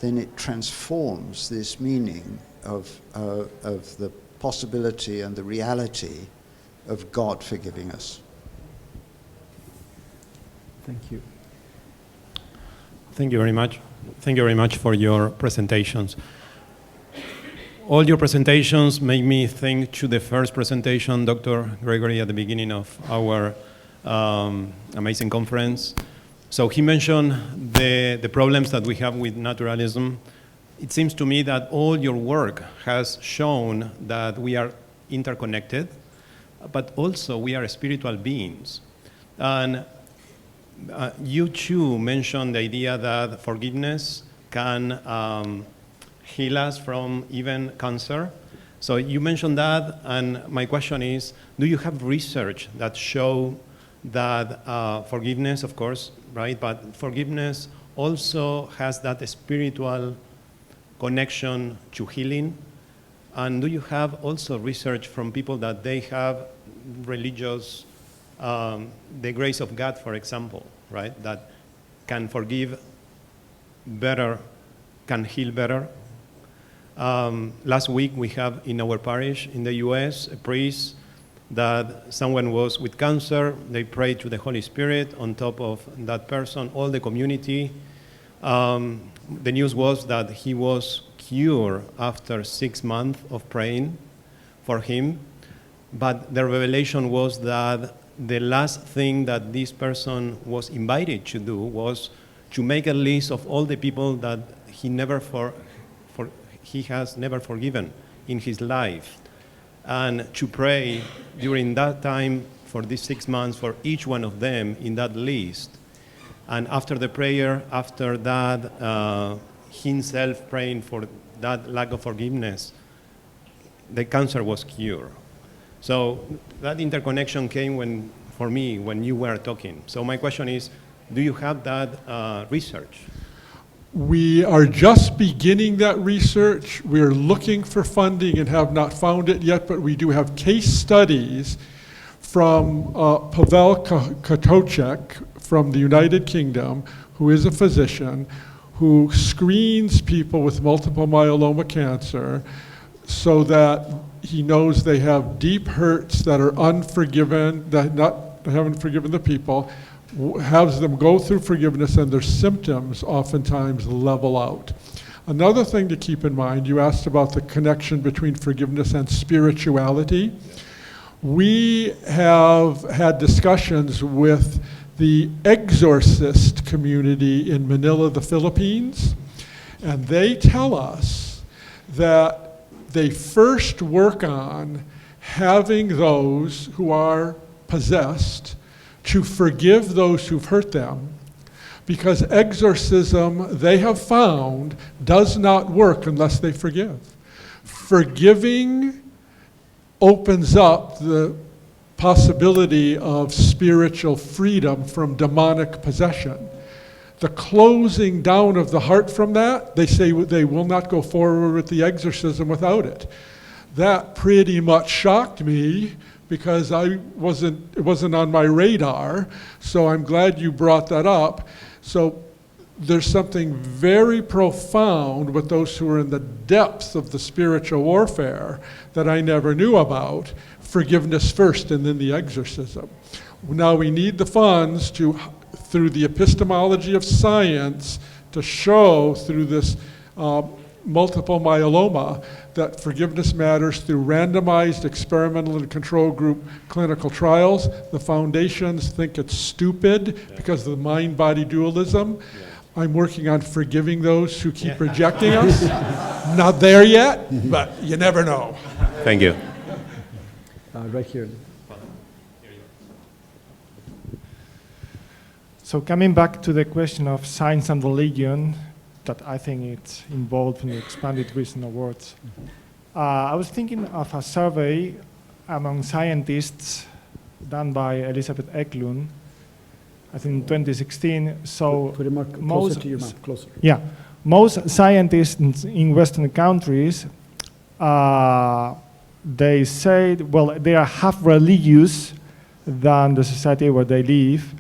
then it transforms this meaning of the possibility and the reality of God forgiving us. Thank you. Thank you very much. Thank you very much for your presentations. All your presentations make me think to the first presentation, Dr. Gregory, at the beginning of our amazing conference. So he mentioned the problems that we have with naturalism. It seems to me that all your work has shown that we are interconnected, but also we are spiritual beings. And you too mentioned the idea that forgiveness can heal us from even cancer. So you mentioned that, and my question is, do you have research that show that forgiveness, of course, right, but forgiveness also has that spiritual connection to healing? And do you have also research from people that they have religious, the grace of God, for example, right, that can forgive better, can heal better? Last week we have in our parish in the US a priest that someone was with cancer. They prayed to the Holy Spirit on top of that person, all the community. The news was that he was cured after 6 months of praying for him. But the revelation was that the last thing that this person was invited to do was to make a list of all the people that he has never forgiven in his life, and to pray during that time for these 6 months for each one of them in that list. And after the prayer, after that, himself praying for that lack of forgiveness, the cancer was cured. So that interconnection came for me when you were talking. So my question is, do you have that research? We are just beginning that research. We're looking for funding and have not found it yet, but we do have case studies from Pavel Katocek from the United Kingdom, who is a physician, who screens people with multiple myeloma cancer so that he knows they have deep hurts that are unforgiven, that haven't forgiven the people, has them go through forgiveness, and their symptoms oftentimes level out. Another thing to keep in mind, you asked about the connection between forgiveness and spirituality. We have had discussions with the exorcist community in Manila, the Philippines, and they tell us that they first work on having those who are possessed to forgive those who've hurt them, because exorcism, they have found, does not work unless they forgive. Forgiving opens up the possibility of spiritual freedom from demonic possession. The closing down of the heart from that, they say they will not go forward with the exorcism without it. That pretty much shocked me, because it wasn't on my radar. So I'm glad you brought that up. So there's something very profound with those who are in the depths of the spiritual warfare that I never knew about. Forgiveness first and then the exorcism. Now we need the funds to, through the epistemology of science, to show through this multiple myeloma that forgiveness matters through randomized experimental and control group clinical trials. The foundations think it's stupid because of the mind-body dualism. I'm working on forgiving those who keep rejecting us. Not there yet, but you never know. Thank you. Right here. So coming back to the question of science and religion, that I think it's involved in the Expanded Reason Awards. I was thinking of a survey among scientists done by Elizabeth Eklund, I think in 2016. So put it more closer to your mouth, closer. Yeah, most scientists in Western countries, they say, well, they are half religious than the society where they live.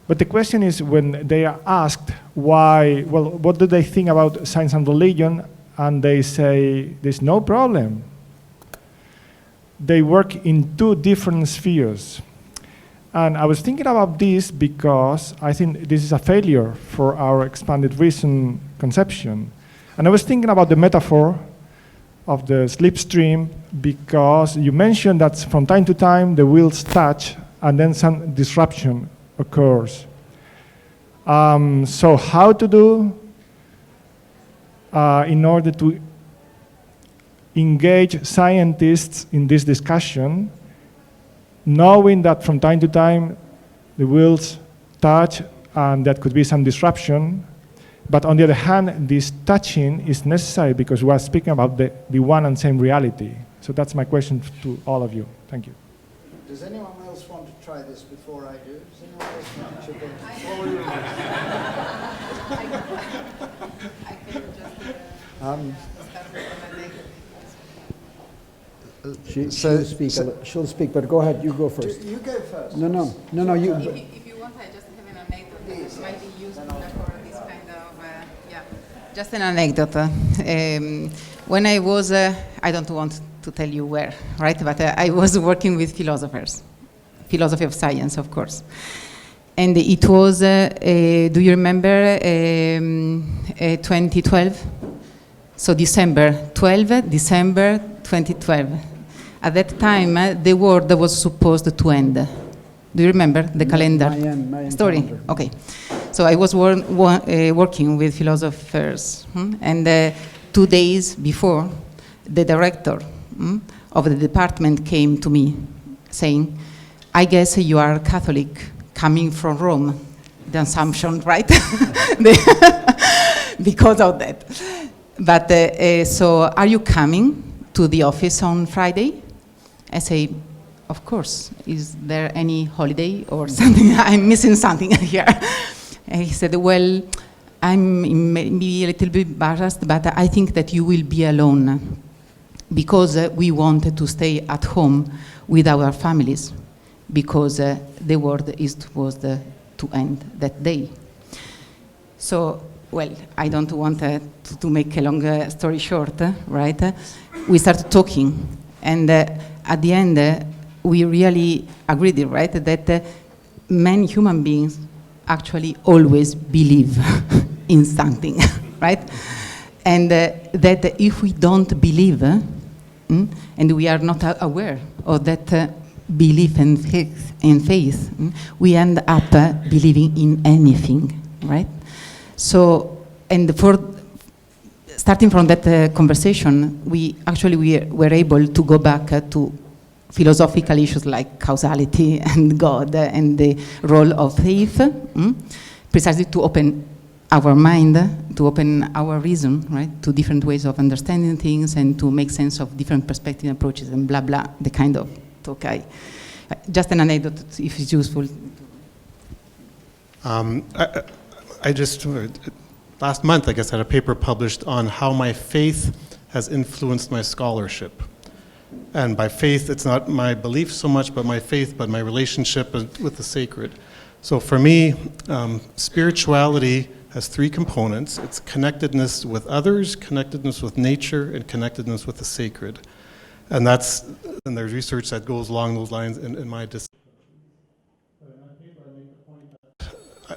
But the question is, when they are asked why, well, what do they think about science and religion? And they say, there's no problem. They work in two different spheres. And I was thinking about this because I think this is a failure for our expanded reason conception. And I was thinking about the metaphor of the slipstream because you mentioned that from time to time the wheels touch and then some disruption occurs. So how to do in order to engage scientists in this discussion, knowing that from time to time the wheels touch and that could be some disruption, but on the other hand, this touching is necessary because we are speaking about the one and same reality. So that's my question to all of you. Thank you. Does anyone else want to try this before I do? Does anyone else want to chip in? She'll speak, but go ahead, you go first. You go first. No, you. If you want, I just have an anecdote that might be useful for this kind of, Just an anecdote. When I was, I don't want to tell you where, right? But I was working with philosophers, philosophy of science, of course. And it was, do you remember 2012? So December 2012. At that time, the world was supposed to end. Do you remember the calendar my story? calendar. Okay. So I was working with philosophers, and 2 days before, the director of the department came to me saying, I guess you are Catholic coming from Rome. The assumption, right? Because of that. But so are you coming to the office on Friday? I say, of course. Is there any holiday or something? I'm missing something here. And he said, well, I'm maybe a little bit embarrassed, but I think that you will be alone because we wanted to stay at home with our families because the world was to end that day. So, well, I don't want to make a long story short, right? We started talking, and at the end, we really agreed, right, that many human beings actually always believe in something, right? And that if we don't believe, and we are not aware of that belief and faith, we end up believing in anything, right? So, and starting from that conversation, we were able to go back to philosophical issues like causality and God and the role of faith, precisely to open our mind, to open our reason, right, to different ways of understanding things and to make sense of different perspective approaches and blah, blah, the kind of talk. Just an anecdote, if it's useful. I just, last month, I guess, I had a paper published on how my faith has influenced my scholarship. And by faith, it's not my belief so much, but my faith, but my relationship with the sacred. So for me, spirituality has three components. It's connectedness with others, connectedness with nature, and connectedness with the sacred. And there's research that goes along those lines in my discipline.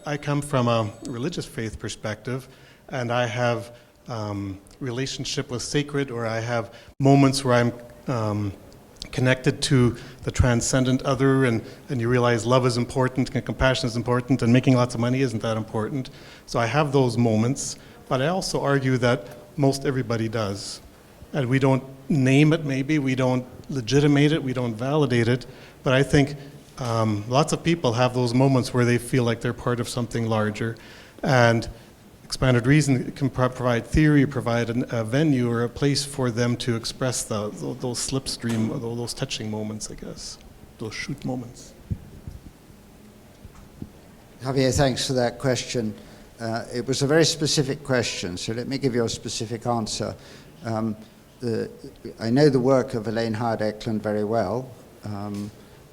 I come from a religious faith perspective, and I have relationship with sacred, or I have moments where I'm connected to the transcendent other, and you realize love is important, and compassion is important, and making lots of money isn't that important. So I have those moments, but I also argue that most everybody does. And we don't name it maybe, we don't legitimate it, we don't validate it, but I think lots of people have those moments where they feel like they're part of something larger. And expanded reason can provide theory, provide a venue or a place for them to express those slipstream, those touching moments, I guess, those shoot moments. Javier, thanks for that question. It was a very specific question, so let me give you a specific answer. I know the work of Elaine Howard Eklund very well.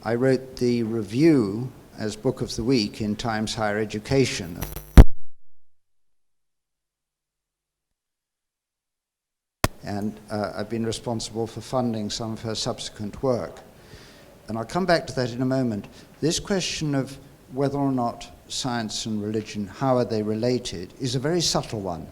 I wrote the review as Book of the Week in Times Higher Education. And I've been responsible for funding some of her subsequent work. And I'll come back to that in a moment. This question of whether or not science and religion, how are they related, is a very subtle one.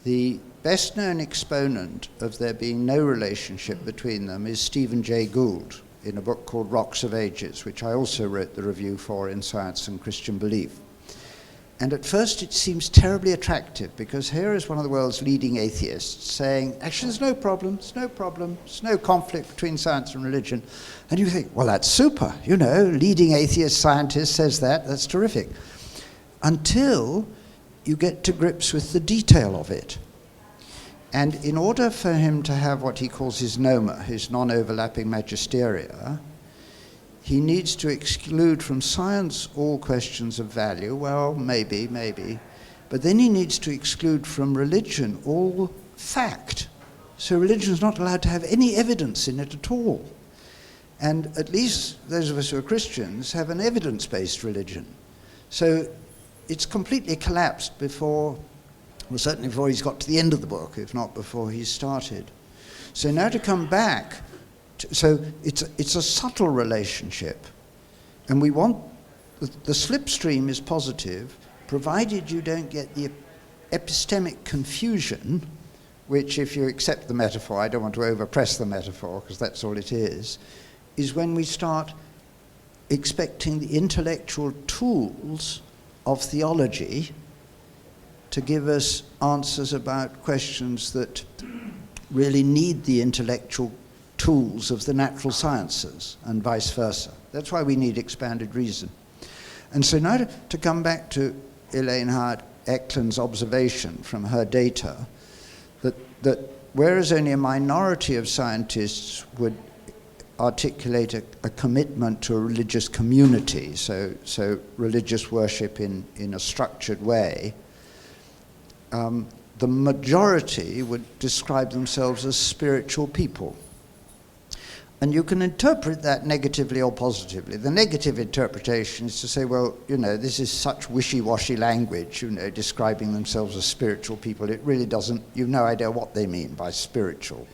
The best known exponent of there being no relationship between them is Stephen Jay Gould in a book called Rocks of Ages, which I also wrote the review for in Science and Christian Belief. And at first it seems terribly attractive, because here is one of the world's leading atheists saying, actually there's no problem, there's no conflict between science and religion. And you think, well, that's super, you know, leading atheist scientist says that, that's terrific. Until you get to grips with the detail of it. And in order for him to have what he calls his noma, his non-overlapping magisteria, he needs to exclude from science all questions of value. Well, maybe. But then he needs to exclude from religion all fact. So religion is not allowed to have any evidence in it at all. And at least those of us who are Christians have an evidence-based religion. So it's completely collapsed before, well, certainly before he's got to the end of the book, if not before he's started. So now to come back, so it's a subtle relationship, and we want, the slipstream is positive, provided you don't get the epistemic confusion, which, if you accept the metaphor, I don't want to overpress the metaphor, because that's all it is when we start expecting the intellectual tools of theology to give us answers about questions that really need the intellectual tools of the natural sciences, and vice versa. That's why we need expanded reason. And so now to come back to Elaine Howard Eklund's observation from her data, that whereas only a minority of scientists would articulate a commitment to a religious community, so religious worship in a structured way, the majority would describe themselves as spiritual people. And you can interpret that negatively or positively. The negative interpretation is to say, well, you know, this is such wishy-washy language, you know, describing themselves as spiritual people. It really doesn't, you've no idea what they mean by spiritual.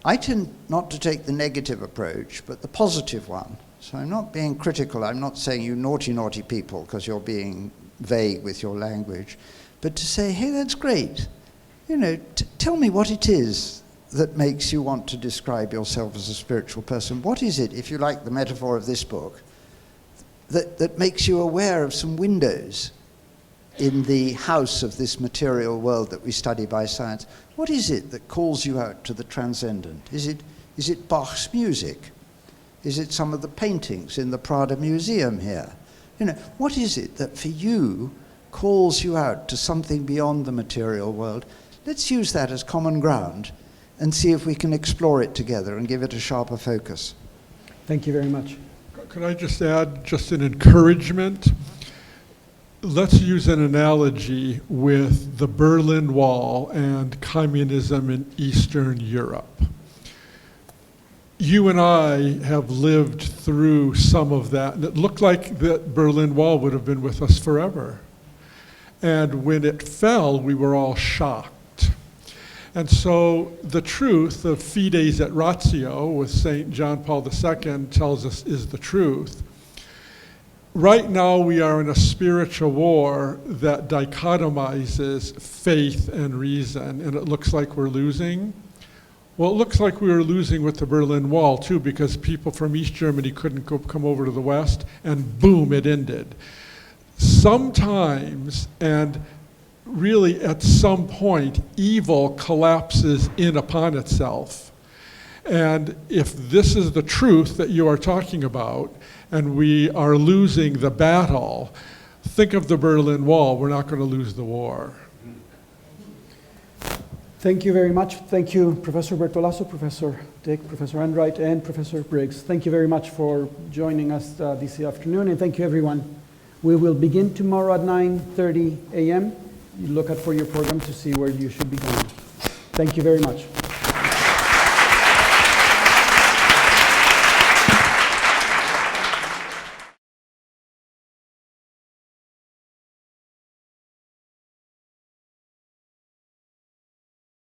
I tend not to take the negative approach, but the positive one. So I'm not being critical. I'm not saying you naughty, naughty people, because you're being vague with your language. But to say, hey, that's great. You know, tell me what it is that makes you want to describe yourself as a spiritual person. What is it, if you like the metaphor of this book, that makes you aware of some windows in the house of this material world that we study by science? What is it that calls you out to the transcendent? Is it Bach's music? Is it some of the paintings in the Prada Museum here? You know, what is it that for you calls you out to something beyond the material world? Let's use that as common ground and see if we can explore it together and give it a sharper focus. Thank you very much. Could I just add just an encouragement? let's use an analogy with the Berlin Wall and communism in Eastern Europe. You and I have lived through some of that, and it looked like the Berlin Wall would have been with us forever. And when it fell, we were all shocked. And so the truth of fides et ratio with St. John Paul II tells us is the truth. Right now we are in a spiritual war that dichotomizes faith and reason, and it looks like we're losing. Well, it looks like we were losing with the Berlin Wall too, because people from East Germany couldn't come over to the West, and boom, it ended. Sometimes, and really at some point, evil collapses in upon itself. And if this is the truth that you are talking about, and we are losing the battle, think of the Berlin Wall. We're not going to lose the war. Thank you very much. Thank you, Professor Bertolaso, Professor Dyck, Professor Enright, and Professor Briggs. Thank you very much for joining us this afternoon, and thank you, everyone. We will begin tomorrow at 9:30 a.m. You look out for your program to see where you should be going. Thank you very much.